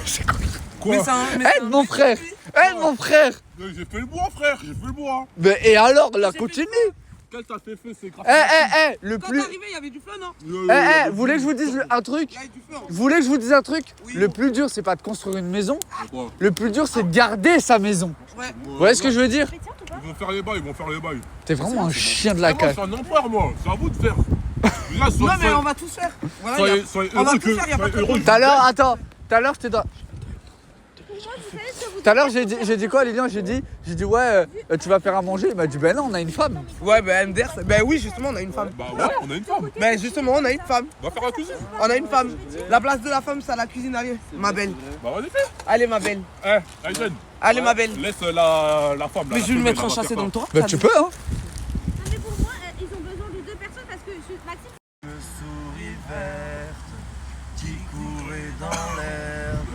C'est quoi? Quoi? Aide mon frère! Aide mon frère! J'ai fait le bois, frère, j'ai fait le bois. Mais et alors, la continue! Quel t'as fait feu, c'est grave. Le Quand plus. t'es arrivé, il y avait du feu, non? Vous voulez que je vous dise un truc? Il y avait du feu. Vous voulez que je vous dise un truc? Oui. Le plus dur, c'est pas de construire une maison. Quoi? Le plus dur, c'est de garder sa maison. Ouais. Vous voyez ce que je veux dire? Ils vont faire les bails, ils vont faire les bails. T'es vraiment un chien de la Moi, je casse. suis un empereur, moi. C'est à vous de faire. Là, Non, mais on va tous faire. Voilà, il y a- soyez on va heureux tout faire, y a pas de soyez heureux Tout à l'heure, attends. Tout à l'heure, j'étais dans. Tout à l'heure, j'ai dit quoi, Lilian? J'ai dit ouais, tu vas faire à manger. Il m'a dit ben non, on a une femme. Ouais, bah MDR, bah oui, justement, on a une femme. Bah ouais, on a une femme. Bah justement, on a une femme. Va faire la cuisine. On a une femme. La place de la femme, c'est à la cuisine, allez, ma belle. Bah vas-y, fais. Allez, ma belle. Aiden, Allez, ma belle. laisse la femme. Mais je vais lui mettre un chassé dans le toit. Bah tu peux, hein. Non, mais pour moi, ils ont besoin de 2 personnes parce que Maxime. Souris verte qui courait dans l'herbe.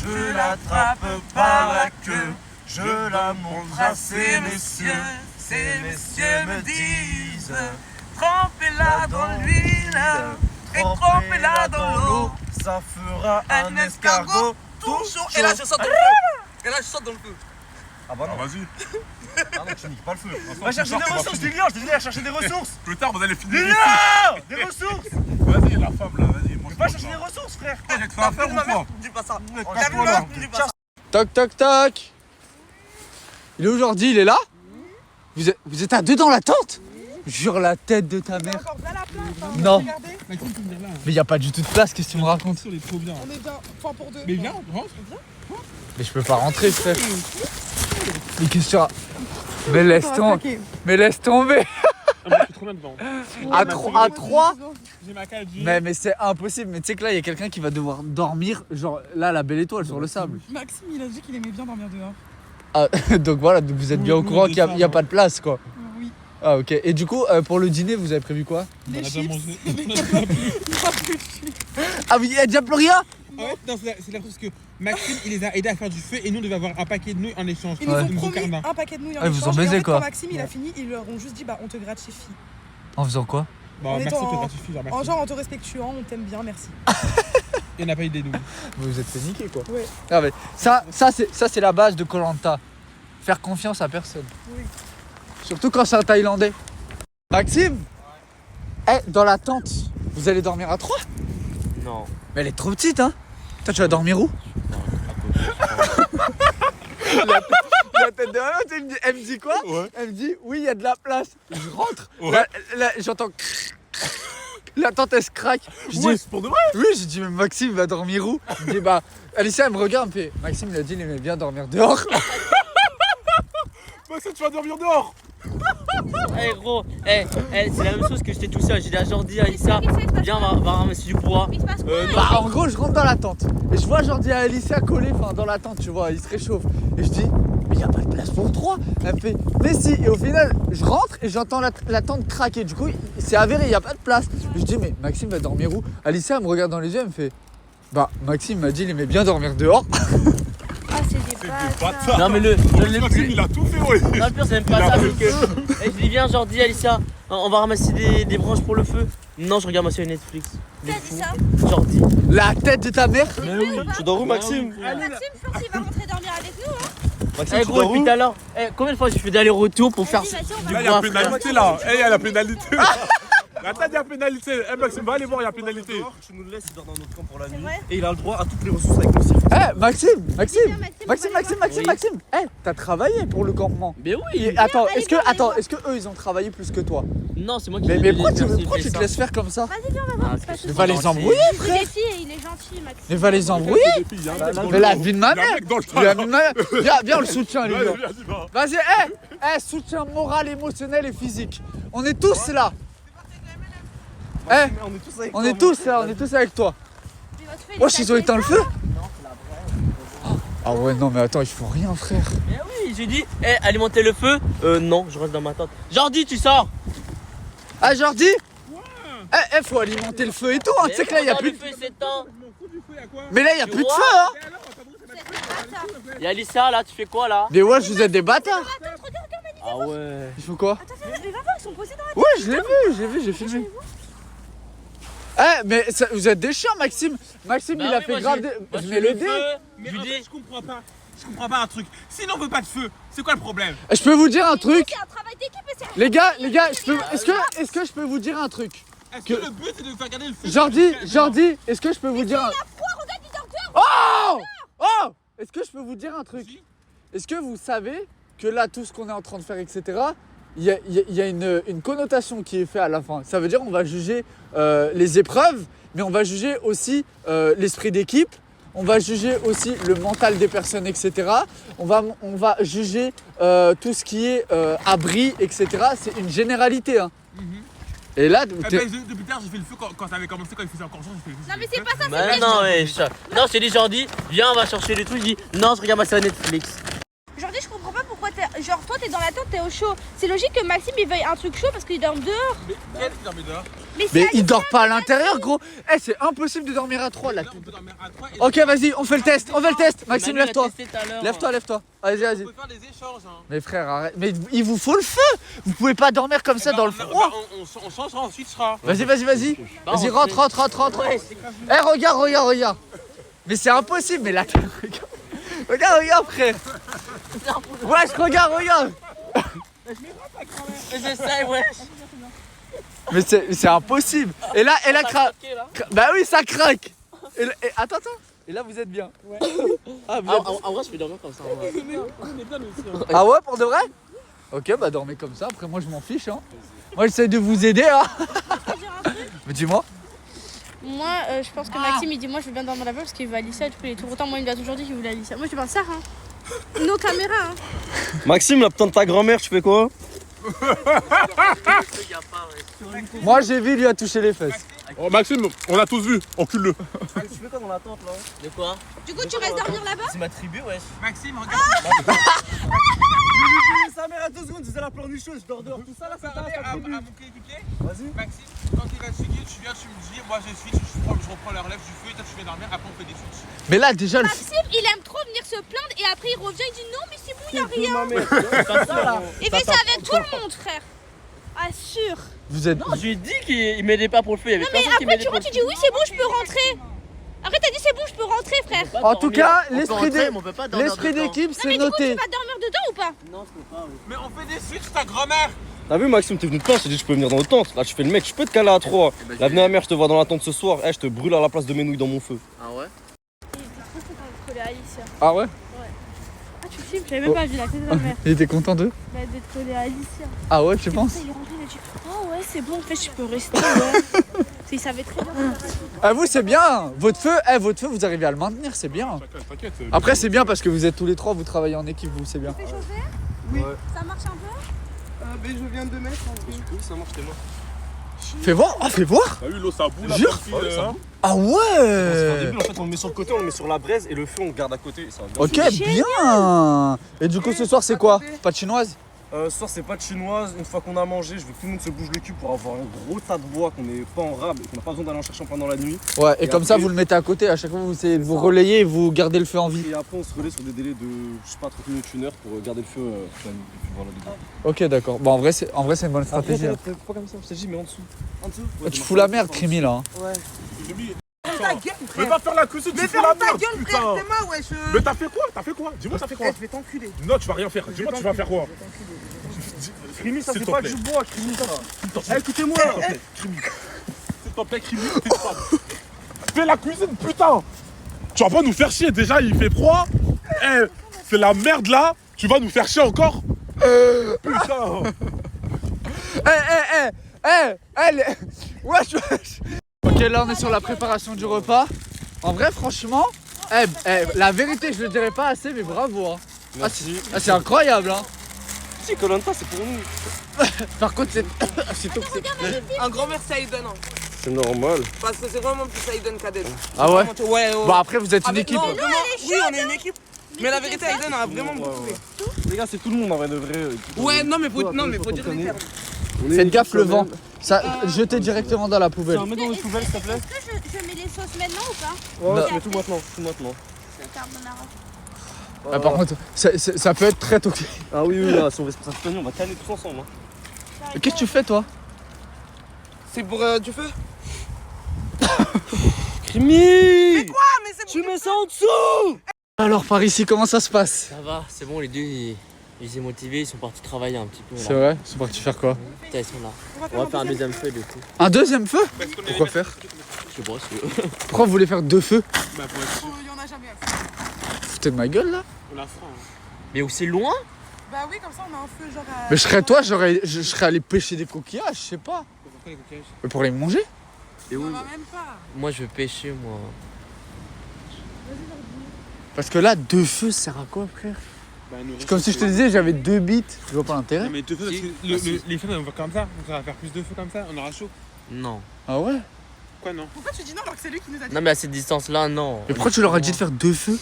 Je l'attrape par la queue, je la montre à ces messieurs. Ces messieurs me disent: trempez-la dans l'huile et trempez-la dans l'eau. Ça fera un escargot toujours. Et là, je saute dans le feu. Et là, je saute dans le feu. Ah bah Ah, non, vas-y. ah non, tu niques pas le feu. Va chercher des ressources, Lilian, je te dis, chercher des ressources. Plus tard, vous allez finir. Lilian, des ressources. Vas-y, la femme là, vas-y. Va chercher des ressources, frère. J'ai te fait affaire ou quoi? Dis pas ça. Casse-toi là. Dis pas ça. Toc toc toc. Il est où aujourd'hui? Il est là? Vous êtes à 2 dans la tente? Jure la tête de ta mère. Encore plein la place, hein. Non. Regardez, Mais y a pas du tout de place, qu'est-ce que tu me racontes? on est bien. Enfin, pour 2. Mais viens, rentre. Mais je peux pas rentrer, frère. Mais qu'est-ce que tu racontes? Mais laisse tomber. Mais laisse tomber. Moi, je suis trop bien devant. À 3. J'ai ma cage. Mais c'est impossible. Mais tu sais que là, il y a quelqu'un qui va devoir dormir. Genre là, la belle étoile sur le sable. Maxime, il a dit qu'il aimait bien dormir dehors. Ah, donc voilà, donc vous êtes bien au courant qu'il n'y a pas de place, quoi. Oui. Ah, ok. Et du coup, pour le dîner, vous avez prévu quoi? On Les a déjà chips. mangé. Ah, oui, il y a déjà plus rien? En fait, non, c'est la chose que Maxime, il les a aidés à faire du feu et nous, on devait avoir un paquet de nouilles en échange. Ils nous Ouais. ont Ils nous ont promis carnat. un paquet de nouilles en Ah, ils vous échange. ont baisé, et en fait, quoi. quand Maxime, il a fini, ils leur ont juste dit, bah, on te gratifie. En faisant quoi? Bah, En merci, étant peut-être suffit. Genre, En merci. genre, en te respectuant, on t'aime bien, merci. Et on n'a pas eu des nouilles. Vous vous êtes fait niquer, quoi. Ouais. Ah, mais ça c'est la base de Koh Lanta. Faire confiance à personne. Oui. Surtout quand c'est un Thaïlandais. Maxime, dans la tente, vous allez dormir à 3? Non. Mais elle est trop petite, hein. Toi, tu vas dormir où? La tête de l'autre, elle me dit quoi? Ouais. Elle me dit, oui, il y a de la place. Je rentre. Ouais. Là, j'entends... La tente, elle se craque. Je Ouais, dis, c'est pour de vrai. oui, j'ai dit, mais Maxime va dormir où? Il me dit, bah, Alicia, elle me regarde, elle me fait, Maxime, il a dit, il aimait bien dormir dehors. Maxime, tu vas dormir dehors. Eh gros, c'est la même chose que j'étais tout seul. J'ai dit à Jordi, à Alissa, viens, on va ramasser du bois. Il se passe quoi Bah, en gros, je rentre dans la tente. Et je vois Jordi et Alicia collés, enfin, dans la tente, tu vois, ils se réchauffent. Et je dis, mais il n'y a pas de place pour 3. Elle me fait, mais si. Et au final, je rentre et j'entends la tente craquer. Du coup, c'est avéré, il n'y a pas de place. Et je dis, mais Maxime va dormir où? Alicia, elle me regarde dans les yeux, elle me fait, bah, Maxime m'a dit, il aimait bien dormir dehors. Ah, c'est des C'est des bâtards. bâtards. Non, mais le Maxime, il a tout fait, ouais. Non, le pire, c'est même pas ça. C'est que. Je dis, viens, Jordi, Alicia, on va ramasser des branches pour le feu. Non, je regarde ma série Netflix. Qui a dit ça? Jordi. La tête de ta mère. Mais oui. Tu dors où, Maxime? Maxime, je pense qu'il va rentrer dormir avec nous. Hein. Maxime, Eh tu gros, dors depuis où? tout à l'heure, combien de fois j'ai fait d'aller-retour pour faire Vas-y, vas-y, on va- du Là, il y a bois, pénalité là. Eh, il y a la pénalité. Attends, il y a pénalité. Eh, Maxime, va aller voir, il y a pénalité. Tu nous le laisses, il dort dans notre camp pour la C'est nuit. vrai? Et il a le droit à toutes les ressources avec nous aussi. Maxime, Maxime, Maxime. T'as travaillé pour le campement. Mais oui. Et attends, allez, est-ce que, viens, allez, attends, viens. est-ce que eux ils ont travaillé plus que toi? Non, c'est moi qui Mais l'ai pourquoi dit, merci, tu fais te ça. laisses faire comme ça? Vas-y, viens, on va voir. Ah, Pas de Mais soucis. va les embrouiller, Il est frère. filles et il est gentil, Maxime. Mais va les embrouiller. Des filles, hein. Mais la vie de ma Il y a un mère. mec dans le Il y a une vie de ma mère. Viens, on le soutient, les Vas-y, gars. vas-y, va. Vas-y, soutien moral, émotionnel et physique. On est tous là. On est tous avec On toi, est tous là, on est tous avec toi. Mais votre feu, il est Wesh, ils ont cassé. éteint le feu? Ah ouais, non, mais attends, il faut rien, frère. Mais oui, j'ai dit, alimenter le feu. Non, je reste dans ma tente. Jordi, tu sors. Ah, Jordi? Faut alimenter le feu et tout, hein. Tu sais que là, il y a plus de... Le feu, c'est temps. Mais là, il y a plus de vois feu, hein. Y'a Alissa là, tu fais quoi là? Mais wesh, vous êtes des bâtards. Attends, regarde, Ah ouais. Il faut quoi? Attends, mais va voir, ils sont posés dans la Ouais, je l'ai vu, j'ai filmé. Eh, mais vous êtes des chiens, Maxime. Maxime, Bah il a oui, fait moi, grave. moi, Je je mets fais le le dé. feu. Mais Je en dis- fait, je comprends pas un truc. Si on veut pas de feu, c'est quoi le problème? Je peux vous dire un truc. C'est un travail d'équipe et c'est. Les gars, est-ce que je peux vous dire un truc? Est-ce que le but c'est de faire garder le feu? Jordi, est-ce que je peux vous dire un... Regarde, il dort dehors. Oh! Est-ce que je peux vous dire un truc? Est-ce que vous savez que là, tout ce qu'on est en train de faire, etc., il y a une connotation qui est faite à la fin. Ça veut dire on va juger les épreuves, mais on va juger aussi l'esprit d'équipe, on va juger aussi le mental des personnes, etc. On va juger tout ce qui est abri, etc. C'est une généralité. Hein. Et là, Depuis tard, j'ai fait le feu quand ça avait commencé, quand il faisait encore chaud. Non, mais c'est pas ça, Bah c'est non, ouais, non, je t'ai dit, Jordi, viens, on va chercher les trucs. Je dis, non, je regarde ma série Netflix. Aujourd'hui, je comprends pas pourquoi t'es. Genre, toi, t'es dans la tente, t'es au chaud. C'est logique que Maxime il veuille un truc chaud parce qu'il dort dehors. Mais quel qui dormait dehors? Mais il dort pas à l'intérieur, gros. Eh, c'est impossible de dormir à 3 là. Là, on peut dormir à 3 et Ok, vas-y, on fait le test. Maxime, Manu l'a lève-toi. testé tout à l'heure. Lève-toi. Vas-y. on peut faire des échanges. Hein. Mais frère, arrête. Mais il vous faut le feu. Vous pouvez pas dormir comme ça dans le froid. On changera, on switchera. Vas-y. Vas-y, rentre. Eh, regarde. Mais c'est impossible, mais là, regarde, frère. Wesh, regarde. J'essaie, ouais. Mais c'est impossible. Et là, bah oui, ça craque. Et attends. Et là, vous êtes bien. Ouais. En vrai, je peux dormir comme ça. Ah ouais, pour de vrai? Ok, bah dormez comme ça. Après, moi, je m'en fiche. Hein. Moi, j'essaie de vous aider. Hein. Mais dis-moi. Moi, je pense que Maxime il dit moi je veux bien dormir là-bas parce qu'il veut Alicia et du coup il est tout autant. Moi il me l'a toujours dit qu'il voulait Alicia. Moi je pense ça, hein. Nos caméras, hein. Maxime, la putain de ta grand-mère, tu fais quoi? Moi, j'ai vu, lui a touché les fesses. Oh, Maxime, on a tous vu, encule-le. Tu fais quoi dans la tente là? De quoi? Du coup tu restes dormir là-bas? C'est ma tribu, wesh. Maxime, regarde. Sa mère à 2 secondes, c'est la pleurnicheuse, je dors dehors. Tout ça là, c'est à mon coéquipier. Vas-y. Maxime, quand il va switcher, tu viens, tu me dis, moi je switch, je reprends la relève du feu et toi tu viens dormir, après on fait des switches. Mais là, déjà, Maxime il aime trop venir se plaindre et après il revient, il dit non mais c'est bon, il y a rien. Il fait ça avec tout le monde, frère. Assure. vous êtes. Non, je lui ai dit qu'il m'aidait pas pour le feu. Il y avait Non mais personne qui après m'aidait tu pour rentres, le tu dis oui c'est bon, je peux rentrer. Après t'as dit c'est bon, je peux rentrer, frère. feu. En tout cas, On peut l'esprit rentrer, mais on peut pas dormir l'esprit dedans. d'équipe, Non c'est mais du coup tu noté. vas dormir dedans ou pas? Non, je peux pas, oui. Mais on fait des switches, ta grand-mère. T'as vu Maxime, t'es venu de temps, je t'ai dit tu peux venir dans notre tente. Là tu fais le mec, je peux te caler à 3. Là venez à mère, je te vois dans la tente ce soir. Eh, je te brûle à la place de mes nouilles dans mon feu. Ah ouais? Il était trop content de coller à Alicia. Ah ouais? Ah tu filmes, j'avais même pas vu la tête de ma mère. Il était content d'eux? Bah, d'être collé à Alicia. Ah ouais, tu penses? Il est rentré, il a dit oh ouais c'est bon en fait je peux rester, ouais. Il savait très bien. Ah vous, c'est bien. Votre feu, vous arrivez à le maintenir, c'est bien. T'inquiète. Après, c'est bien parce que vous êtes tous les trois, vous travaillez en équipe, vous, c'est bien. Tu fais chauffer? Oui. Ça marche un peu? Mais je viens de mettre en vrai. Oui, ça marche, t'es mort. Fais voir, fais voir. T'as vu l'eau, ça boue là, Jure. comme si, hein. Ah Au ouais. début, en fait, on le met sur le côté, on le met sur la braise et le feu, on le garde à côté. Ça va bien. Ok, bien. Et du coup, ce soir, c'est quoi? Pas de chinoise? Ce soir, c'est pas de chinoise. Une fois qu'on a mangé, je veux que tout le monde se bouge le cul pour avoir un gros tas de bois qu'on n'est pas en rab et qu'on n'a pas besoin d'aller en chercher pendant la nuit. Ouais, et Et comme ça, après- vous le mettez à côté. À chaque fois, vous essayez de vous relayer et vous gardez le feu en vie. Et après, on se relaie sur des délais de, je sais pas, 30 minutes, 1 heure pour garder le feu toute la nuit. Et puis voilà, dedans. Ok, d'accord. Bon, en vrai, c'est une bonne stratégie. hein. Après, pas comme ça, je t'ai dit, mais en dessous. En dessous. Ah, tu fous la merde, Crimi, là. hein. Ta gueule, Mais frère. va faire la cuisine, tu Mais fous la ferme ta merde, gueule, putain. frère, c'est moi, wesh. Mais t'as fait quoi? Dis-moi, t'as fait quoi? Je vais t'enculer. Non, tu vas rien faire. Dis-moi, tu vas faire quoi? Crimi, Ça, s'il c'est te pas plaît. du bois, Crimi, ça. S'il te plaît. Écoutez-moi. S'il te plaît, Crimi, fais la cuisine, putain. Tu vas pas nous faire chier, déjà il fait froid. Eh, c'est la merde là. Tu vas nous faire chier encore? Putain. Wesh. Ok, là, on est sur la préparation du repas. En vrai, franchement, la vérité, je le dirais pas assez, mais bravo. Hein. C'est incroyable. Hein. Si, Koh-Lanta, c'est pour nous. Par contre, c'est toxique. Un grand merci à Aiden. Hein. C'est normal. Parce que c'est vraiment plus Aiden qu'Aden. Ah ouais? Ouais. Bon, après, vous êtes une équipe. Non, vraiment, oui, on est une équipe. Mais la vérité, Aiden a vraiment beaucoup fait. Les gars, c'est tout le monde en vrai de vrai. Ouais, non, mais faut dire les termes. Faites gaffe, le vent. Ça, jetez directement dans la poubelle. Mets dans les poubelles, s'il te plaît. Est-ce que je mets les sauces maintenant ou pas? Ouais, Non. tu mets tout maintenant. Tout maintenant. C'est le carbonara. Ah, par contre, ça peut être très toxique. Ah oui, oui, là, si on veut se passer un on va canner tous ensemble. Hein. Qu'est-ce que tu fais toi? C'est pour du feu. Crimi! Mais quoi? Mais c'est Tu mets ça en dessous! Alors par ici, comment ça se passe? Ça va, c'est bon, les deux ils étaient motivés, ils sont partis travailler un petit peu. C'est vrai? Ils sont partis faire quoi? Putain, ils sont là. On va faire un deuxième feu du coup. Un deuxième feu? Pourquoi faire? Je sais pas, Pourquoi vous voulez faire 2 feux? Bah, pour être sûr, Il y en a jamais assez. Foutez de ma gueule là? on la fera. Hein. Mais où c'est loin? Bah oui, comme ça on a un feu genre à... Mais je serais toi, je serais allé pêcher des coquillages, je sais pas. Pourquoi les coquillages? Mais pour les manger? Et On où? va même pas. Moi je veux pêcher moi. Parce que là, 2 feux, ça sert à quoi frère? Bah, nous C'est comme si je te disais j'avais 2 bits, je vois pas l'intérêt. Non, mais deux feux, parce que les feux, on va comme ça. Donc ça va faire plus de feux comme ça, on aura chaud. Non. Ah ouais? Quoi, non? Pourquoi tu dis non alors que c'est lui qui nous a dit? Non mais à cette distance là, non. Mais pourquoi tu leur as dit de faire 2 feux?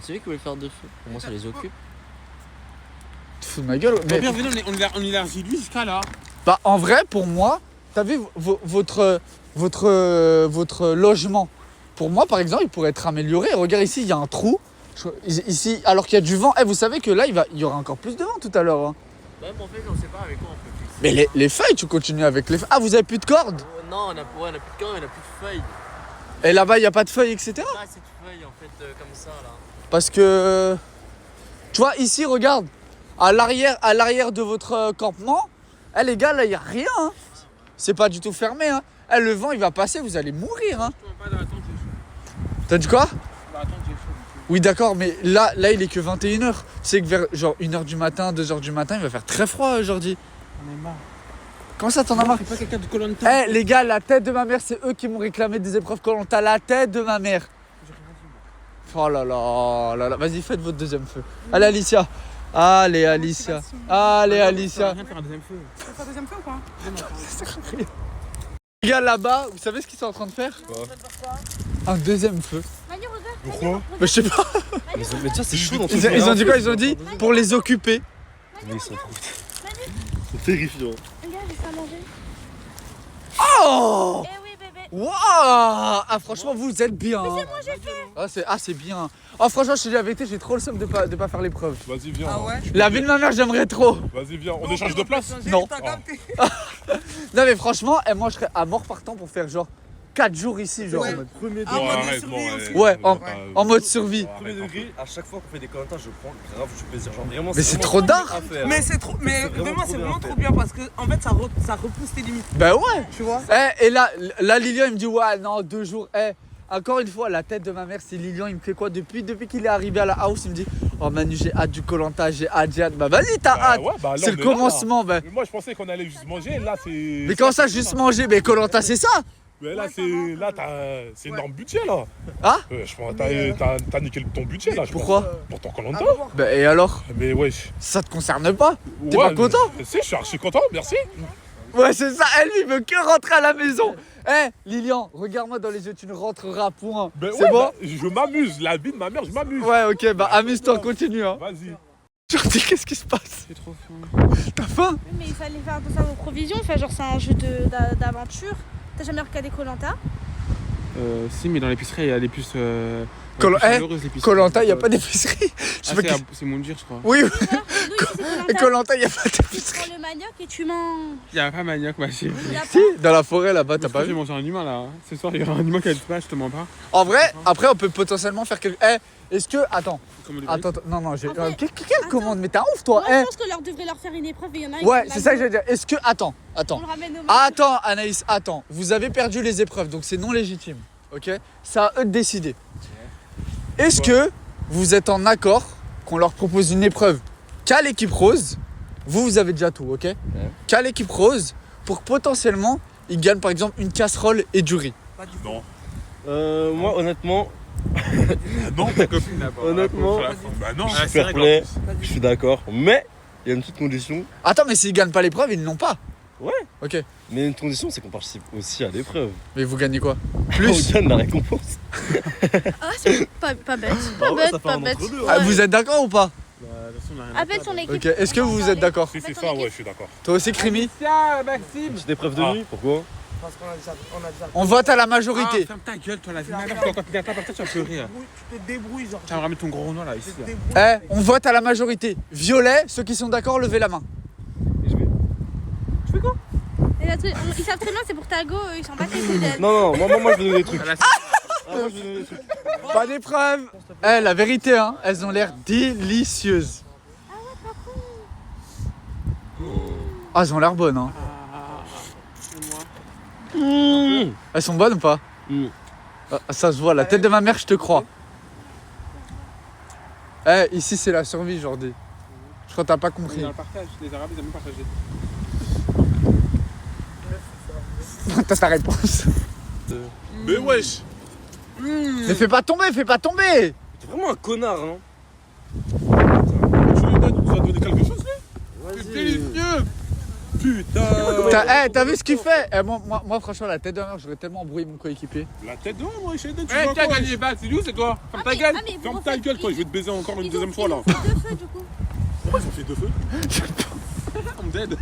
C'est lui qui voulait faire 2 feux. Pour moi ça les occupe. Tu te fous de ma gueule? Mais Mais, bienvenue, on élargit lui jusqu'à là. bah en vrai, pour moi, t'as vu votre logement. Pour moi, par exemple, il pourrait être amélioré. Regarde ici, il y a un trou. Ici, alors qu'il y a du vent. Eh, vous savez que là, il y aura encore plus de vent tout à l'heure. Hein. Ouais, mais en fait, on sait pas avec quoi on peut fixer. Mais les feuilles, tu continues avec les feuilles. Ah, vous avez plus de cordes? Non, on a plus de corps, on a plus de feuilles. Et là-bas, il n'y a pas de feuilles, etc. Pas assez de feuilles en fait, comme ça là. Parce que, tu vois, ici, regarde, à l'arrière de votre campement, eh, les gars, là, il n'y a rien. Hein. C'est pas du tout fermé. Hein. Eh, le vent, il va passer, vous allez mourir. Hein. Pas dans la tente, j'ai chaud. T'as dit quoi? Dans la tente, j'ai chaud. Oui, d'accord, mais là, il est que 21h. C'est que vers genre 1h du matin, 2h du matin, il va faire très froid aujourd'hui. On est marre. Comment ça, t'en as marre? C'est pas quelqu'un de Koh-Lanta. Eh, les gars, la tête de ma mère, c'est eux qui m'ont réclamé des épreuves Koh-Lanta. La tête de ma mère. Oh là là. Vas-y, faites votre deuxième feu. Allez, Alicia. Allez, Alicia. Allez, Alicia. Viens faire un deuxième feu. Tu veux faire deuxième feu ou quoi? Les gars, là-bas, vous savez ce qu'ils sont en train de faire? Un deuxième feu. Manu, regarde. Pourquoi? Mais je sais pas. Mais déjà, c'est chaud dans tout Ils ont dit quoi? Ils ont dit pour les occuper. Mais ils sont trop. C'est terrifiant. Regarde, j'ai ça à manger. Oh! Eh oui, bébé. Waouh! Ah, franchement, vous êtes bien. Mais c'est moi, j'ai fait. C'est bien. Oh, franchement, je te dis la vérité, j'ai trop le seum de pas faire l'épreuve. Vas-y, viens. Ah ouais? La vie de ma mère, j'aimerais trop. Vas-y, viens. On échange de place? Non. T'as capté? Non, mais franchement, moi, je serais à mort partant pour faire genre 4 jours ici, genre Ouais. en mode Premier Ah, Bon, mode de arrête, survie bon, aussi. allez. Ouais, Pas- en mode survie. Bon, Premier arrête, degré, à chaque fois qu'on fait des Koh-Lanta, je prends grave du plaisir. Genre vraiment. Mais c'est vraiment trop d'art. à faire. Mais c'est trop, mais C'est vraiment vraiment trop c'est bien vraiment fait. trop bien parce que en fait ça repousse tes limites, Bah ouais. tu vois. Et là, Lilian, il me dit, ouais, non, 2 jours. Encore une fois, la tête de ma mère, c'est Lilian, il me fait quoi depuis qu'il est arrivé à la house, il me dit, oh Manu, j'ai hâte du Koh-Lanta, j'ai hâte. Bah vas-y, t'as Bah hâte. ouais, bah là, C'est on le est là, commencement, bah. Mais moi, je pensais qu'on allait juste manger. Là, c'est. Mais comment ça, juste manger? Mais Koh-Lanta, c'est ça? Mais là, c'est énorme budget là. Ah? Je pense t'as niqué ton budget là. je Pourquoi? pense. Pour ton Koh-Lanta. Bah et alors? Mais wesh. Ça te concerne pas? T'es Ouais, pas content? Si, je suis archi content, merci. Ouais, c'est ça, elle lui veut que rentrer à la maison. Lilian, regarde-moi dans les yeux, tu ne rentreras point. Ben C'est ouais, bon? bah, je m'amuse. La vie de ma mère, je m'amuse. Ouais, ok, bah amuse-toi, continue. Hein. Vas-y. Jordi, qu'est-ce qui se passe? J'ai trop faim. T'as faim? Oui, mais il fallait faire attention à vos provisions. Enfin, genre, c'est un jeu d'aventure. T'as jamais regardé Koh-Lanta? Si, mais dans l'épicerie, il y a des puces. Koh-Lanta, il n'y a pas d'épicerie. Je sais pas qui- C'est Moundir, je crois. Oui, Nous, ici, c'est Koh-Lanta. Koh-Lanta, il n'y a pas Tu d'épicerie. prends le manioc et tu manges. Il y a pas manioc, ma chérie. Il y a Si, dans la forêt là-bas, t'as pas Je vais vu? manger un humain là. Ce soir, il y aura un humain qui a du pas, je te mens pas. En vrai, après, on peut potentiellement faire quelque. Est-ce que. Attends, Comme attends, non, j'ai. En fait, Quelle commande? Mais t'es un ouf, toi, Moi, je pense que leur devrait leur faire une épreuve et il y en a un Ouais, qui c'est va ça que le- j'allais dire. Est-ce que. Attends. On le ramène au Attends, Anaïs, attends. Vous avez perdu les épreuves, donc c'est non légitime. Ok? C'est à eux de décider. Est-ce que vous êtes en accord qu'on leur propose une épreuve qu'à l'équipe rose? Vous avez déjà tout, ok? Qu'à l'équipe rose, pour que potentiellement, ils gagnent par exemple une casserole et du riz. Non. Moi, honnêtement, Non, ta copine là. Honnêtement. Bah non. fair play, je suis d'accord. Mais il y a une petite condition. Attends, mais s'ils gagnent pas l'épreuve, ils ne l'ont pas. Ouais. Ok. Mais une condition, c'est qu'on participe aussi à l'épreuve. Mais vous gagnez quoi? On Plus? gagne la récompense. Ah, c'est pas bête. Bah ouais, ça fait Pas un bête. entre deux, Ah, vous êtes d'accord ou pas? Appelle son équipe. Ok. Est-ce que vous êtes d'accord? Si c'est ça, ouais, je suis d'accord. Toi aussi, Crimi? Ah, Maxime. Petite épreuve de nuit, pourquoi? Parce qu'on a déjà. On vote à la majorité. Ferme ta gueule, toi, la vie. Maintenant, quand tu viens pas, tu vas pleurer. Tu te débrouilles, genre. Tiens, ramène ton gros nom là, ici. On vote à la majorité. Violet, ceux qui sont d'accord, levez la main. Et là, ils savent très bien, c'est pour ta go, ils sont pas très fidèles. Non, moi je vais donner des trucs. Moi je vais donner des trucs. Pas d'épreuve. La vérité, hein, elles ont l'air délicieuses. Ah, elles ont l'air bonnes, hein. Elles sont bonnes ou pas? Ça se voit, la tête de ma mère, je te crois. Ici c'est la survie, Jordi. Je crois que t'as pas compris. Dans le partage, les Arabes, ils aiment partager. T'as ta réponse. Mais wesh. Mais fais pas tomber. T'es vraiment un connard, hein. Tu lui donnes, tu vas donner quelque chose, lui? C'est délicieux. Putain. T'as vu ce qu'il fait? Moi, franchement, la tête de ma mère, j'aurais tellement embrouillé mon coéquipier. La tête de moi, je sais pas. Eh, qui a gagné les balles? C'est nous, c'est toi? Ferme ta gueule. Ferme ta gueule, toi, je vais te baiser encore une deuxième fois là. Ils ont fait 2 feux du coup. Pourquoi ils ont fait 2 feux? On me dead.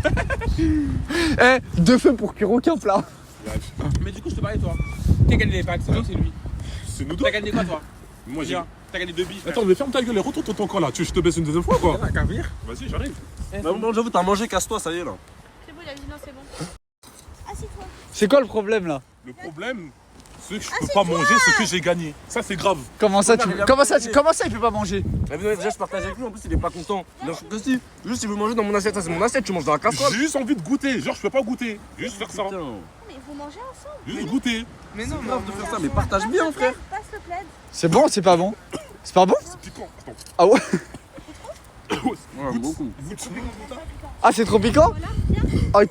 2 feux pour cuire aucun plat. Mais du coup, je te parlais, toi. Qui a gagné les balles? C'est nous, c'est lui. C'est nous deux. T'as gagné quoi, toi? Moi j'ai. T'as gagné 2 billes. Attends, mais ferme ta gueule et retourne ton camp là. Tu veux que je te baisse une deuxième fois quoi? T'as qu'à venir. Vas-y, j'arrive. Bon, j'avoue, t'as mangé, casse-toi, ça y est là. C'est bon, il a dit non, c'est bon. Assis-toi. C'est quoi le problème là? Le problème, c'est que je peux pas manger ce que j'ai gagné. Ça, c'est grave. Comment ça il peut pas manger? Déjà, je partage avec lui, en plus, il est pas content. Juste, il veut manger dans mon assiette, ça c'est mon assiette, tu manges dans la casserole. J'ai juste envie de goûter. Genre, je peux pas goûter. Juste faire ça. Mais vous mangez ensemble. Juste goûter. Mais non, grave de faire ça, mais partage bien, frère. Passe le plaid. C'est bon ou c'est pas bon? C'est pas bon? C'est piquant. Attends. Ah ouais? Ouais, beaucoup. Ah, c'est trop piquant? Oh, ils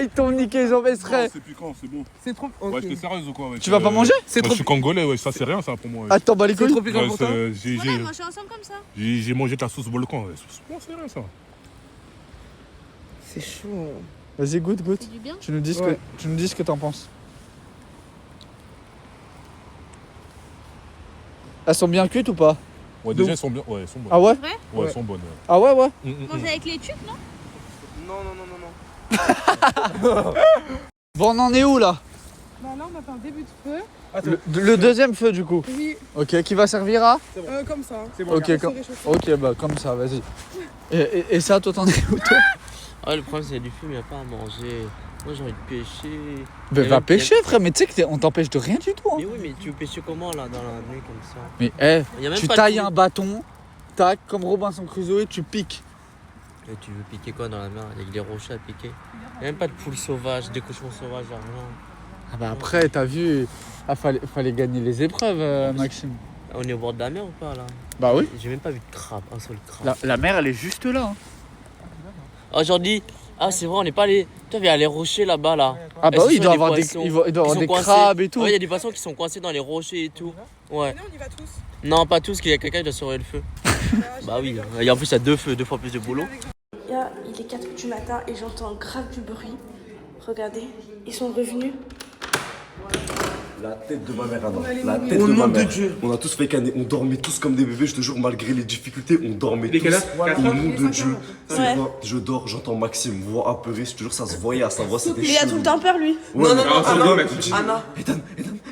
t'ont niqué, Jean Messeray. C'est piquant, c'est bon. C'est trop. Ouais, t'es sérieuse ou quoi? Ouais, Tu vas pas manger? Moi, je suis congolais, ouais. Ça, c'est rien, ça pour moi. Ouais. Attends, bah les couilles. trop piquant Ouais, pour toi. Ouais, ils mangent ensemble comme ça. J'ai mangé de la sauce volcan. Ouais. C'est rien, ça. C'est chaud. Vas-y, goûte. C'est du bien. Tu nous dis ce que t'en penses. Elles sont bien cuites ou pas? Ouais, déjà, elles sont bien. Ouais, elles sont bonnes. Ah ouais? Vrai? Ouais, elles sont bonnes. Ah ouais? Manger avec les tubes, non? Non. Bon, on en est où là? Bah là, on attend un début de feu. Le deuxième feu du coup. Oui, Ok, qui va servir à? comme ça. C'est bon. Ok, bah comme ça, vas-y. Et ça, toi t'en es où toi? Ah, le problème, c'est du film, il n'y a pas à manger. Moi, j'ai envie de pêcher. Ben va pêcher frère, mais tu sais qu'on t'empêche de rien du tout. Hein. Mais oui, mais tu veux pêcher comment là, dans la nuit comme ça? Mais Il y a même tu pas de tailles poule. un bâton, tac, comme Robinson Crusoe, tu piques. Et tu veux piquer quoi dans la mer? Avec des rochers à piquer. Il n'y a même pas de poules sauvages, des cochons sauvages, rien. Ah bah après, t'as vu, fallait gagner les épreuves, Maxime. On est au bord de la mer ou pas là? Bah oui. J'ai même pas vu de crabe, un seul crabe. La mer, elle est juste là. Hein. Aujourd'hui, ah c'est vrai, on n'est pas allé. Tu vois, il y a les rochers là-bas là. Ah bah Et oui, ce il sont doit des avoir des, poissons il doit qui avoir sont des coincés. crabes et tout. Ouais, il y a des poissons qui sont coincés dans les rochers et tout. Ouais. Venez, on y va tous. Non, pas tous, qu'il y a quelqu'un qui doit surveiller le feu. Bah oui, et en plus il y a 2 feux, 2 fois plus de boulot. Là, il est 4 h du matin et j'entends grave du bruit. Regardez, ils sont revenus. La tête de ma mère, Anna. La tête de ma mère. On a tous fait caner. On dormait tous comme des bébés. Je te jure, malgré les difficultés, on dormait tous. Au nom de Dieu. C'est Ouais. vrai. Je dors, j'entends Maxime, voix apeurée. Je te jure, ça se voyait à sa voix. C'était Il a tout le temps peur, lui. Ouais, Non, mais- non, non, Ah, Anna. ouais, mais tu dis, Anna.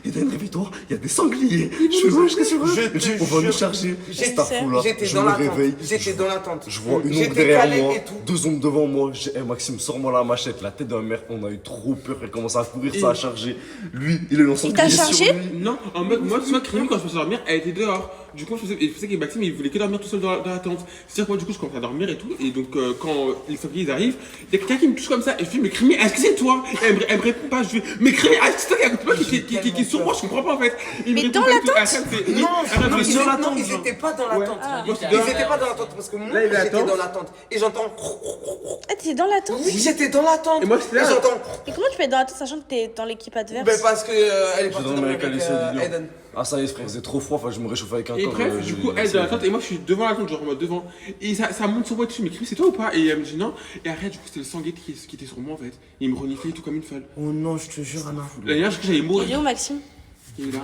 Eden, réveille-toi. Il y a des sangliers. Je fais ouais, qu'est-ce que tu veux? On va nous charger. C'est là. J'étais Je dans me l'attente. réveille. J'étais dans l'attente. Je vois une ombre J'étais derrière calé moi, et tout. 2 ombres devant moi. J'ai Maxime, sors-moi la machette. La tête de ma mère, on a eu trop peur. Elle commence à courir, ça a chargé. Lui, il est dans son Il t'a chargé? Non, en mode, moi, Crémy, quand je faisais dormir, elle était dehors. Du coup, je faisais que Maxime, il voulait que dormir tout seul dans la tente. C'est-à-dire que moi, du coup, je commençais à dormir et tout. Et donc, quand les sangliers arrivent, il y a quelqu'un qui me touche comme ça. Et je fais, mais Crémy, est-ce que c'est toi? Et elle me répond pas. Je fais, mais Crémy, est-ce que c'est toi qui est à côté de moi qui est sur moi? Je comprends pas en fait. Il me Mais répond dans pas la et tout. tente? Après, elle fait, oui. Non, Après, elle non, fait, ils étaient pas dans la tente. Moi, j'étais Ils dehors. étaient pas dans la tente parce que moi, Là, il est à la j'étais tente. dans la tente. Et j'entends. Ah, t'es dans la tente? Oui, j'étais dans la tente. Et moi, j'étais là. Et j'entends. Et comment tu peux être dans la tente sachant que t'es dans l'équipe adverse? Ben parce que elle est Je partie dormais dormir avec avec Alicia Lilian. Eden. Ah, ça y est, frère, c'est trop froid. Enfin, je me réchauffe avec un Et corps. bref, du coup, elle est dans la tente et moi je suis devant la tente, genre en mode devant. Et ça monte sur moi dessus, mais Crémy, c'est toi ou pas? Et elle me dit non. Et après, du coup, c'était le sanglier qui était sur moi en fait. Et il me reniflait tout comme une folle. Oh non, je te jure, Anna. D'ailleurs, je crois que j'allais Il est mourir. où, Maxime? Il est là.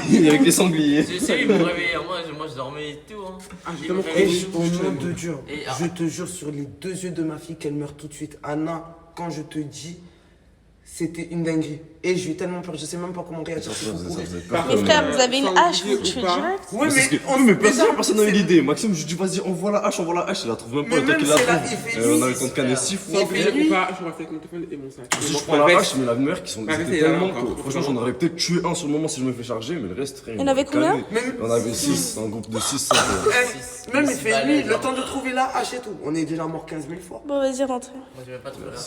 Il est avec les sangliers. C'est ils m'ont réveillé, moi je dormais et tout. Hein. Ah, j'ai Ils m'ont tellement réveillé. Au nom de Dieu, Et- je te jure sur les 2 yeux de ma fille qu'elle meurt tout de suite. Anna, quand je te dis, C'était une dinguerie. Et j'ai eu tellement peur, je sais même pas comment réagir. Mais frère, vous avez une hache, vous tuez direct. Oui, mais personne n'avait l'idée. Maxime, je dis vas-y, envoie la hache, il la trouve même pas, le temps qu'il la trouve. On avait le temps de canner 6 fois. Je suis resté avec mon téléphone et mon sac. Je prends la hache, mais la meilleure qui sont tellement que franchement, j'en aurais peut-être tué un sur le moment si je me fais charger, mais le reste, rien. Il y en avait combien? On avait 6, un groupe de 6, 5. Même il fait nuit, le temps de trouver la hache et tout. On est déjà mort 15 000 fois. Bon, vas-y, rentrez. Moi, je vais pas trouver la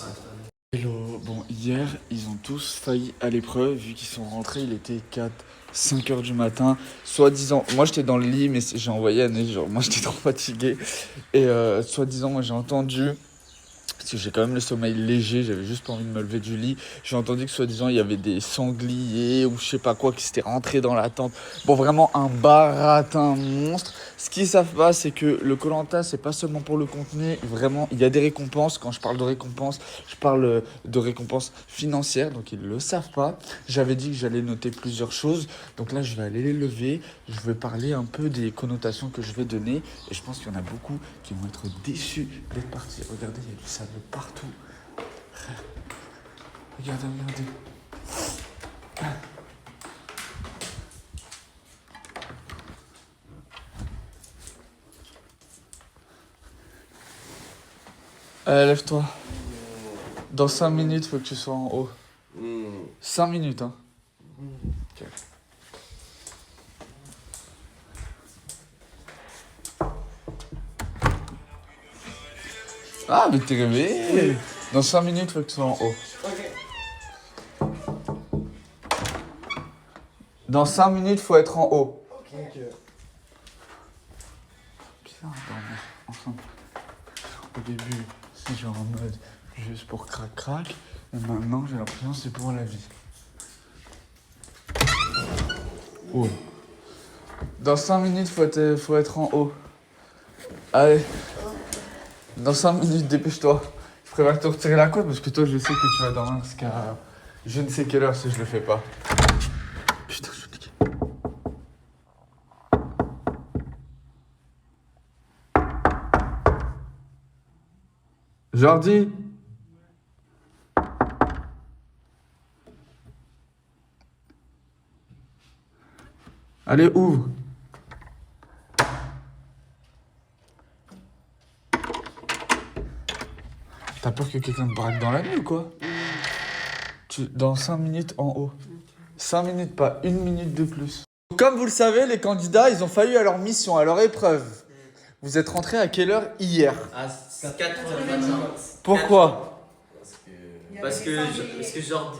Hello, bon hier ils ont tous failli à l'épreuve vu qu'ils sont rentrés, il était 5 heures du matin, soi-disant, moi j'étais dans le lit mais j'ai envoyé Anne, genre moi j'étais trop fatigué et soi-disant moi j'ai entendu, parce que j'ai quand même le sommeil léger, j'avais juste pas envie de me lever du lit, j'ai entendu que soi-disant il y avait des sangliers ou je sais pas quoi qui s'étaient rentrés dans la tente, bon vraiment un baratin monstre. Ce qu'ils savent pas c'est que le Koh-Lanta c'est pas seulement pour le contenu, vraiment il y a des récompenses, quand je parle de récompenses, je parle de récompenses financières, donc ils le savent pas. J'avais dit que j'allais noter plusieurs choses, donc là je vais aller les lever, je vais parler un peu des connotations que je vais donner et je pense qu'il y en a beaucoup qui vont être déçus d'être partis. Regardez, il y a du sable partout. Regardez. Allez, lève-toi. Dans 5 minutes, faut que tu sois en haut. 5 minutes, hein. Okay. Ah, mais t'es réveillé. Dans 5 minutes, faut que tu sois en haut. Dans 5 minutes, faut être en haut. Bizarre, dormir ensemble. Au début, c'est genre en mode juste pour crac-crac. Et maintenant, j'ai l'impression que c'est pour la vie. Oh. Dans 5 minutes, faut être en haut. Allez. Dans 5 minutes, dépêche-toi. Je préfère te retirer la côte parce que toi, je sais que tu vas dormir jusqu'à je ne sais quelle heure si je le fais pas. Putain, je suis fatigué. Jordi. Allez, ouvre. T'as peur que quelqu'un te braque dans la nuit ou quoi? Dans 5 minutes en haut. 5 minutes, pas 1 minute de plus. Comme vous le savez, les candidats, ils ont failli à leur mission, à leur épreuve. Vous êtes rentrés à quelle heure hier? À 4h du matin. Pourquoi? Parce que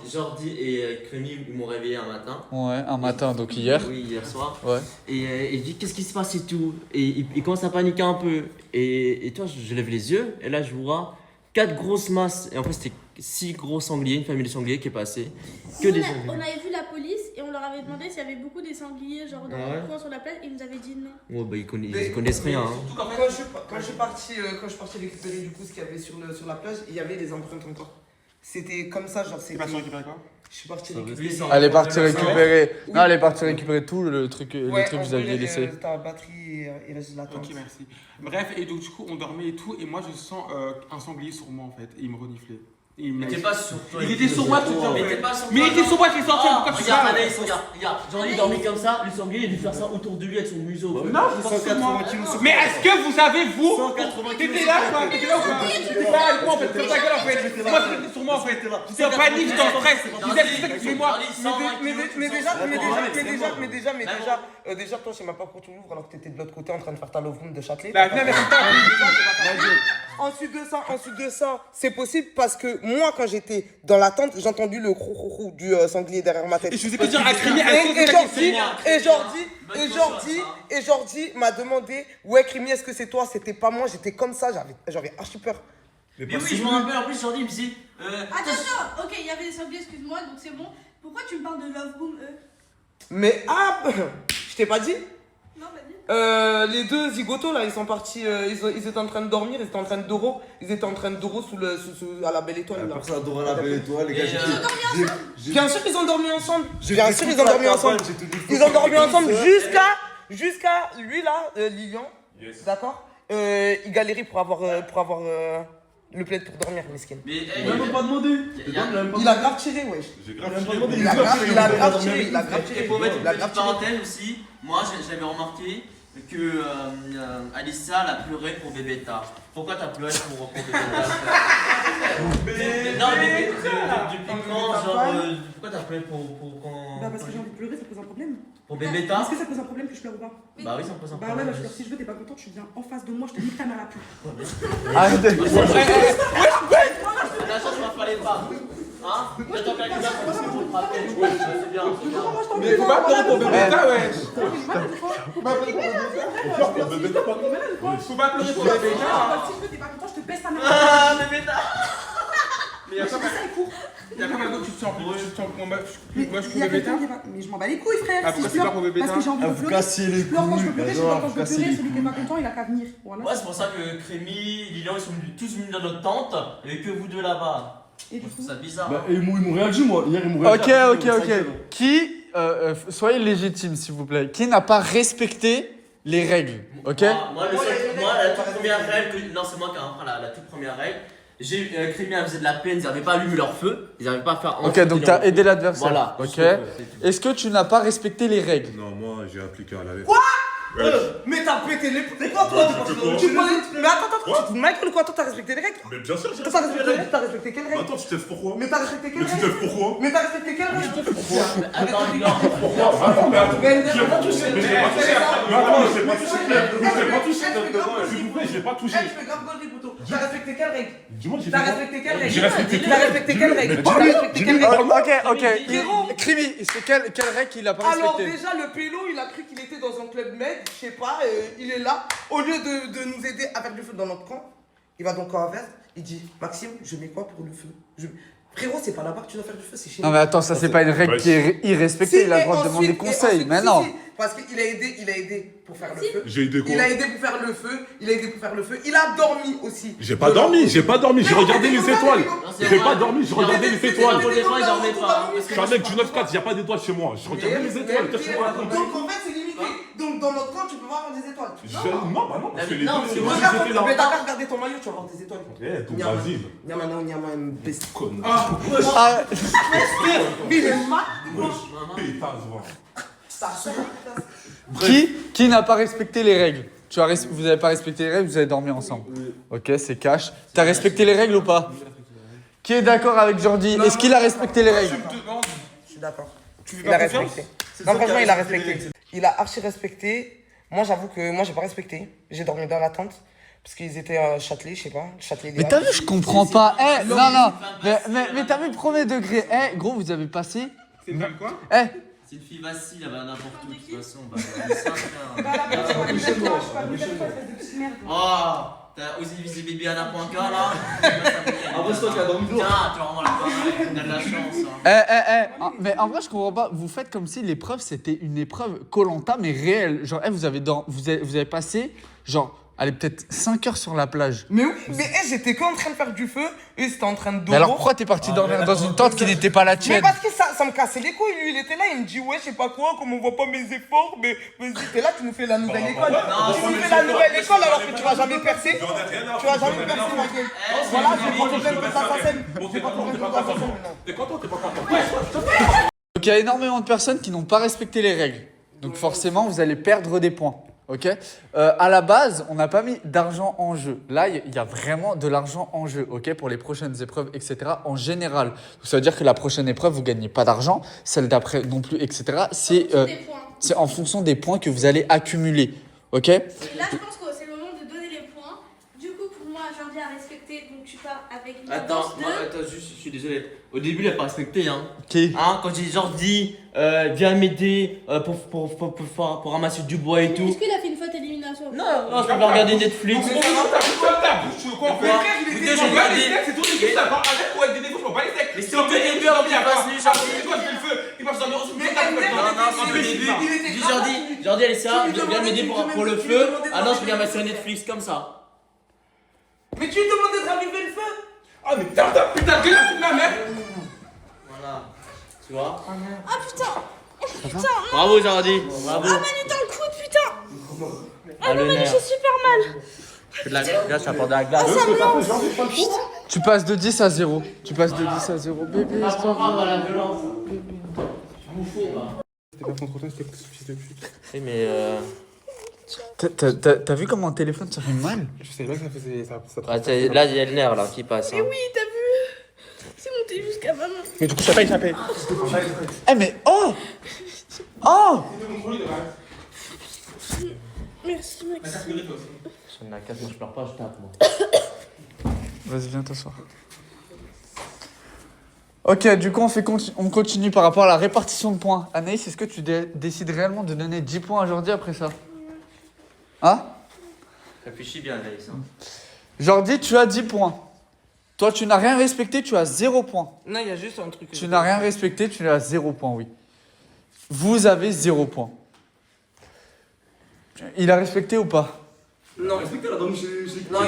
Jordi et Crémy ils m'ont réveillé un matin. Ouais, un matin, donc hier. Oui, hier soir. Ouais. Et je dis qu'est-ce qui se passe et tout. Et il commence à paniquer un peu. Et toi, je lève les yeux et là je vois 4 grosses masses. Et en fait, c'était 6 gros sangliers, une famille de sangliers qui est passée. Que des sangliers. On avait vu la police et on leur avait demandé s'il y avait beaucoup des sangliers, genre dans le coin sur la plage, et ils nous avaient dit non. Oh, bah ils connaissent rien. Hein. Quand je suis parti récupérer du coup ce qu'il y avait sur la plage, il y avait des empreintes encore. C'était comme ça, genre c'est. Tu vas récupérer quoi? Je suis parti récupérer. Elle est partie récupérer. Oui. Non, elle est partie récupérer tout le truc que vous aviez laissé. Ta batterie et la tente. Ok, merci. Bref, et donc du coup, on dormait et tout, et moi je sens un sanglier sur moi en fait, et il me reniflait. Il était pas sur toi. Il était sur moi tout le temps. Mais il était sur moi, j'ai sorti. Pourquoi tu regardes Anaïs, regarde. Jordi dormait comme ça, le sanglier, il lui faire ça autour de lui avec son museau. Non, c'est 180 kilos. Mais est-ce que vous avez, vous, t'étais là quoi? T'étais là ou pas? T'étais pas avec moi en fait, c'est ta gueule en fait. Moi, c'était sur moi en fait. J'étais en panique, j'étais en stress. Vous êtes c'est moi. Mais déjà, toi, je sais même pas pourquoi tu m'ouvres alors que t'étais de l'autre côté en train de faire ta love room de Châtelet. Ensuite de ça, c'est possible parce que moi, quand j'étais dans la tente, j'ai entendu le crou du sanglier derrière ma tête. Et je vous ai dire à Crémy, et Jordi m'a demandé, ouais, Crémy, est-ce que c'est toi? C'était pas moi, j'étais comme ça, j'avais archi peur. Mais oui, je me rappelle, en plus, Jordi il me dit. Attends, ok, il y avait des sangliers, excuse-moi, donc c'est bon. Pourquoi tu me parles de Love Room, eux? Mais je t'ai pas dit? Non, vas-y. Les deux zigotos là, ils sont partis, ils étaient en train de dormir, ils étaient en train de doro à la Belle Étoile. Là. Personne adore la Belle Étoile, les gars. Bien sûr qu'ils ont dormi ensemble. Ils ont dormi ensemble jusqu'à lui là, Lilian. Yes. D'accord. Il galérait pour avoir Le plaid pour dormir, mesquine. Mais Il m'a même pas demandé. Il a grave tiré, wesh. J'ai grave Il a grave tiré. Et pour mettre une petite parenthèse aussi, moi j'avais remarqué que Alissa elle a pleuré pour Bébéta. Pourquoi t'as pleuré pour Bébéta? Non mais depuis quand genre pourquoi t'as pleuré pour quand? Bah parce que j'ai envie de pleurer, ça pose un problème. Pour Bébéta? Est-ce que ça pose un problème que je pleure ou pas? Bah oui ça me pose un Bah problème. ouais, bah je pleure. Si je veux, t'es pas content, tu viens en face de moi, je te nique ta mère à plus. Arrêtez. La chance m'en fallait pas. Hein? J'attends quelqu'un pour te frapper. C'est bien, c'est bien. Mais faut pas pleurer pour Bébéta, wesh. Faut pas pleurer pour Bébéta. Si je veux, t'es pas content, je te baisse ta mère. Ah Bébéta! Mais y'a pas mal de tu te sens pour moi, je trouve Bébéta. Mais je m'en bats les couilles, frère. Ah, Si pourquoi je c'est pas pleure pour Bébéta? parce que j'ai envie de Vous pleurer. cassez les Je pleure quand je peux couilles. pleurer, je pleure quand je peux pleurer. Celui qui est pas content, il a qu'à venir. Voilà. Ouais, c'est pour ça que Crémy, Lilian, ils sont tous venus dans notre tente et que vous deux là-bas. Et du Je coup, trouve ça bizarre. Bah, ils m'ont réagi, moi. Hier, ils m'ont Ok, réagi. ok. Qui, soyez légitime s'il vous plaît, qui n'a pas respecté les règles, ok? Moi, la toute première règle, non, c'est moi qui ai appris la toute première règle. J'ai Crémy, elle faisait de la peine, ils n'avaient pas allumé leur feu, ils n'avaient pas fait un. Ok, donc t'as aidé l'adversaire. Voilà. Ok. Est-ce que tu n'as pas respecté les règles? Non, moi j'ai appliqué à la lettre. Quoi? Mais t'as pété les. C'est quoi toi? Mais attends, tu te fous de ma gueule ou quoi? Toi t'as respecté les règles? Mais bien sûr, j'ai T'as respecté quelles règles? Attends, tu te lèves pourquoi? Mais t'as respecté quelles Mais tu te règles? lèves pourquoi? Mais t'as respecté quelles règles? Attends, non. Attends, mais attends. Mais Je l'ai pas touché. Mais je l'ai pas touché. Mais attends, je l'ai pas touché. Je l'ai pas touché. S'il vous plaît, je l'ai pas touché. Je fais grave gaulerie, poteau. T'as respecté quelles règles? Dis-moi, j'ai T'as fait quoi? respecté quelles règles? J'ai respecté T'as respecté quelles règles? T'as respecté quelles règles? Ok. Crémy, c'est quelle règle qu'il a pas Alors respecté? déjà le pélo il a cru qu'il était dans un club med, je sais pas, il est là, au lieu de nous aider à faire du feu dans notre camp, il va donc en inverse, il dit Maxime je mets quoi pour le feu? Frérot c'est pas là-bas que tu dois faire du feu, c'est chez nous. Non mais attends, ça c'est pas une règle qui est irrespectée, il a le droit de demander conseil, mais non. Parce qu'il a aidé pour faire le feu. J'ai aidé quoi? Il a aidé pour faire le feu, il a dormi aussi. J'ai pas dormi, j'ai regardé les étoiles. J'ai pas dormi, j'ai regardé les étoiles. Je suis un mec du 9-4, y a pas d'étoiles chez moi. Je regardais les étoiles, qu'est-ce que tu racontes? Donc en fait c'est limité. Donc dans notre camp tu peux voir des étoiles. Non, bah non, parce que les deux, c'est moi qui étais Mais là. t'as qu'à regarder ton maillot, tu vas voir des étoiles. Eh, ton Brésil. Nyama best. Ah, Il est mat. Pétasse, va. qui n'a pas respecté les règles? Vous avez pas respecté les règles, vous avez dormi ensemble. Ok, c'est cash. T'as respecté les règles ou pas? Qui est d'accord avec Jordi? Est-ce qu'il a respecté les règles? Je suis d'accord. Il a respecté. Non, franchement, il a respecté. Il a archi respecté. Moi, j'avoue que moi, j'ai pas respecté. J'ai dormi dans la tente. Parce qu'ils étaient à Châtelet, je sais pas. Châtelet. Mais t'as vu, je comprends pas. Eh, non. Mais t'as vu, premier degré. Eh, gros, vous avez passé. C'est une femme quoi? Eh, C'est une fille vacille, elle va n'importe où de toute façon. Bah, oh, t'as osé viser bébé à la.k là? Après, c'est toi qui as dormi dehors. Tiens, tu vas vraiment la de la chance. Hein. Mais en vrai, je comprends pas. Vous faites comme si l'épreuve c'était une épreuve Koh-Lanta, mais réelle. Genre, vous avez passé, genre, allez, peut-être 5 heures sur la plage. Mais oui, mais j'étais qu'en train de faire du feu. Et c'était en train de Mais alors pourquoi t'es parti dormir dans une tente qui n'était pas la Mais tienne? parce que ça me cassait les couilles. Lui, il était là, il me dit ouais, je sais pas quoi, comme on voit pas mes efforts. Mais vas-y, t'es là, tu nous fais la nouvelle école. Tu nous fais la nouvelle école alors que tu vas jamais percer. Tu vas jamais percer ma gueule. Voilà, j'ai pas de problème de l'assassin. J'ai pas de problème de l'assassin maintenant. T'es content, t'es pas content? Donc il y a énormément de personnes qui n'ont pas respecté les règles. Donc forcément, vous allez perdre des points. Ok. À la base, on n'a pas mis d'argent en jeu. Là, il y a vraiment de l'argent en jeu, ok, pour les prochaines épreuves, etc. En général, donc, ça veut dire que la prochaine épreuve, vous gagnez pas d'argent, celle d'après non plus, etc. C'est en fonction des points que vous allez accumuler, ok. Là, je pense que c'est le moment de donner les points. Du coup, pour moi, Jordi a respecté, donc tu pars avec une Attends, avance de... juste, je suis désolé. Au début, il a pas respecté, hein. Qui? Hein, quand j'ai genre dit, viens m'aider pour ramasser du bois et tout. Est-ce qu'il a fait une faute élimination? Non, je peux pas regarder Netflix. Mais frère, il était j'ai regardé. c'est tout l'équipe, ça part avec ou avec des défauts, je m'en bats les steaks. Mais c'est au début, alors qu'il passe les gens. C'est quoi, je fais le feu? Il marche dans le reçu. Non, c'est au début. Jordi, Alessia, viens m'aider pour le feu. Ah non, je regarde sur Netflix comme ça. Mais tu lui demandes d'être arrivé le feu. Ah, mais putain de gueule, la merde. Voilà. Tu vois? Ah putain! Bravo, Jordi. Bravo. Ah, Manu dans le coude, putain! Ah Ah, non, le Manu, nerf. j'ai super mal! Là, ça part de la glace. Tu passes de 10 à 0. Tu passes de 10 à 0. Bébé, Ça prend pas la violence. C'était pas contre toi, c'était contre ce fils de pute. Oui, mais T'as vu comment le téléphone ça fait mal? Je savais pas que ça faisait ça. là, il y a le nerf là qui passe. Mais oui, t'as vu? C'est monté jusqu'à maman. Mais du coup, ça paye. Eh mais oh! Oh! Merci, Max. Si on a 4, moi je pleure pas, je tape moi. Vas-y, viens t'asseoir. Ok, du coup, on continue par rapport à la répartition de points. Anaïs, est-ce que tu décides réellement de donner 10 points à Jordi après ça? Hein? Réfléchis bien, Anaïs. Hein. Jordi, tu as 10 points. Toi, tu n'as rien respecté, tu as 0 points. Non, il y a juste un truc. Tu n'as rien respecté, tu as 0 points, oui. Vous avez 0 points. Il a respecté ou pas? Non, Respectez là, donc non,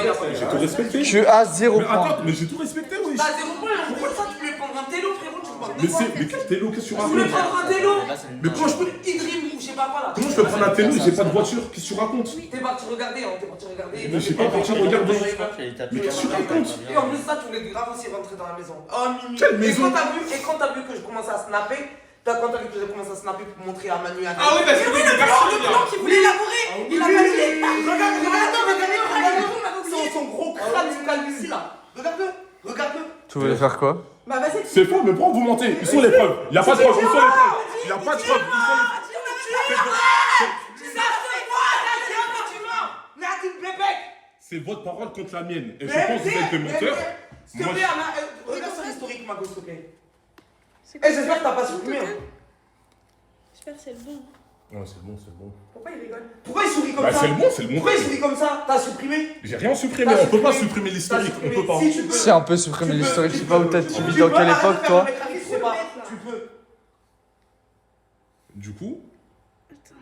il a pas. J'ai tout respecté. Tu as 0 Mais points. attends, mais j'ai tout respecté, oui. T'as 0 points, pourquoi ça tu voulais prendre un télo, frérot? Tu parles de Mais quoi? c'est. Mais quel télo, qu'est-ce que tu Tu voulais racontes? prendre un télo? Mais comment je peux. Idrim ou je sais pas quoi là. Comment je peux prendre un télo? J'ai pas de voiture, qu'est-ce que tu racontes? T'es parti regarder, hein, t'es parti regarder. Mais j'ai pas parti regarder. Mais qu'est-ce que tu racontes? Et en plus ça, tu voulais grave aussi rentrer dans la maison. Oh Mimi. Quelle maison? Et quand t'as vu que je commençais à snapper, quand t'as vu que j'ai commencé à snapper pour montrer à Manu. Ah oui, parce que oui, le plan qu'il voulait élaborer. Il a pas dit. Regarde, son gros crâne du calvitie là. Regarde-le. Tu voulais faire quoi? Bah vas-y. C'est faux, mais pourquoi vous mentez? Ils sont les preuves. Il y a pas de preuves, ils sont les preuves. Il y a pas de preuves, ils sont les preuves. C'est votre parole contre la mienne. Et je pense que vous êtes des menteurs. S'il te plaît, Anna, regarde sur l'historique, Mago, s'il te plaît. Et j'espère que t'as pas supprimé. J'espère que c'est le bon. Ouais, c'est bon, c'est bon. Pourquoi il rigole? Pourquoi il sourit comme Bah, ça? c'est le bon, c'est le bon. Pourquoi il sourit comme ça? T'as supprimé? J'ai rien supprimé, on peut pas supprimer l'historique, on peut pas. Si, tu peux. Si on peut supprimer l'historique, je sais pas où tu vis dans quelle époque toi. Tu peux. Du coup, Attends.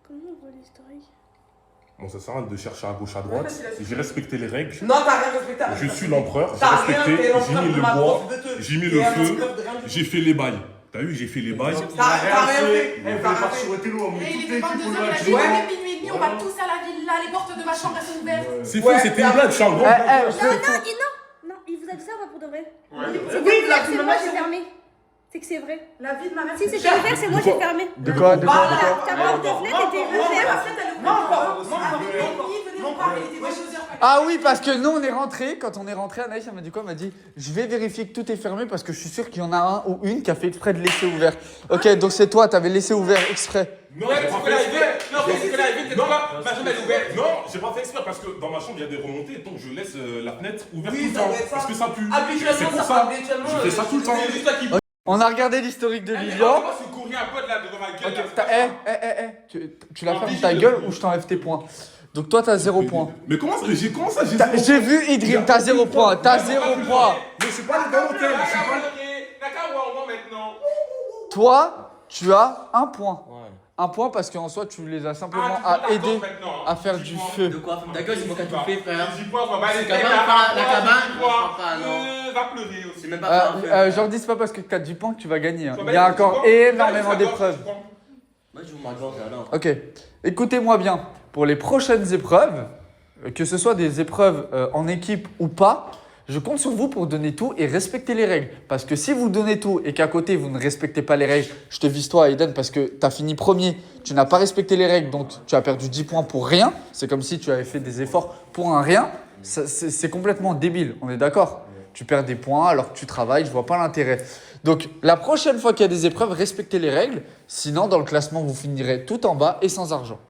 Comment on voit l'historique? bon, ça sert à rien de chercher à gauche, à droite. J'ai respecté les règles. Non, t'as rien respecté. Je suis l'empereur, j'ai T'as rien, respecté, t'es j'ai l'empereur mis de le ma bois, prof de te- j'ai mis t'es le un feu, empereur de rien du tout. j'ai fait les bails. T'as vu, j'ai fait les bails. T'as rien fait. Elle T'as va rien partir fait. au télo, on met Et il toute était l'équipe 22h, au il a match. dit ouais, minuit et demi, on va tous à la villa, les portes de ma chambre elles sont ouvertes. C'est faux, c'était une blague, je suis un grand blagueur. Non, il vous a dit ça pas pour de vrai. Oui, C'est moi j'ai fermé. C'est que c'est vrai. La vie de ma mère. Si c'était ouvert, c'est moi j'ai fermé. De quoi? De quoi? De quoi? Ta porte de fenêtre était ouverte. Ah oui, parce que nous on est rentré. Quand on est rentré, Anaïs elle m'a dit quoi? Elle m'a dit je vais vérifier que tout est fermé parce que je suis sûr qu'il y en a un ou une qui a fait exprès de laisser ouvert. Ok, donc c'est toi, t'avais laissé ouvert exprès. Non, j'ai pas fait exprès. Non, j'ai pas fait exprès parce que dans ma chambre il y a des remontées, donc je laisse la fenêtre ouverte tout le temps parce que ça pue. C'est pour ça. Je fais ça tout le temps. On a regardé l'historique de Lilian. C'est courir un peu de là devant ma gueule. Ok, tu la fermes ta gueule ou je t'enlève tes points. Donc toi t'as 0 points. Mais comment ça? J'ai comment ça? J'ai 0 J'ai vu Idrim, t'as 0 points. T'as 0 points. Mais c'est pas le dans l'hôtel. Maintenant. Toi, tu as 1 point. Ouais. 1 point parce qu'en soi tu les as simplement aidé à faire du feu. De quoi? Ta gueule, c'est moi qui ai tout fait, frère. 10 points, on va pas aller C'est quand même pas la cabane. Je crois pas, non. Va pleurer aussi. C'est même pas faire un feu. Jordi, c'est pas parce que t'as 10 points que tu vas gagner. Hein. Il y a encore énormément d'épreuves. Moi, je vous m'accorde alors. Ok, écoutez-moi bien. Pour les prochaines épreuves, que ce soit des épreuves en équipe ou pas, je compte sur vous pour donner tout et respecter les règles. Parce que si vous donnez tout et qu'à côté vous ne respectez pas les règles, je te vise toi, Aiden, parce que tu as fini premier, tu n'as pas respecté les règles, donc tu as perdu 10 points pour rien. C'est comme si tu avais fait des efforts pour un rien. C'est complètement débile, on est d'accord? Tu perds des points alors que tu travailles, je vois pas l'intérêt. Donc la prochaine fois qu'il y a des épreuves, respectez les règles. Sinon, dans le classement, vous finirez tout en bas et sans argent.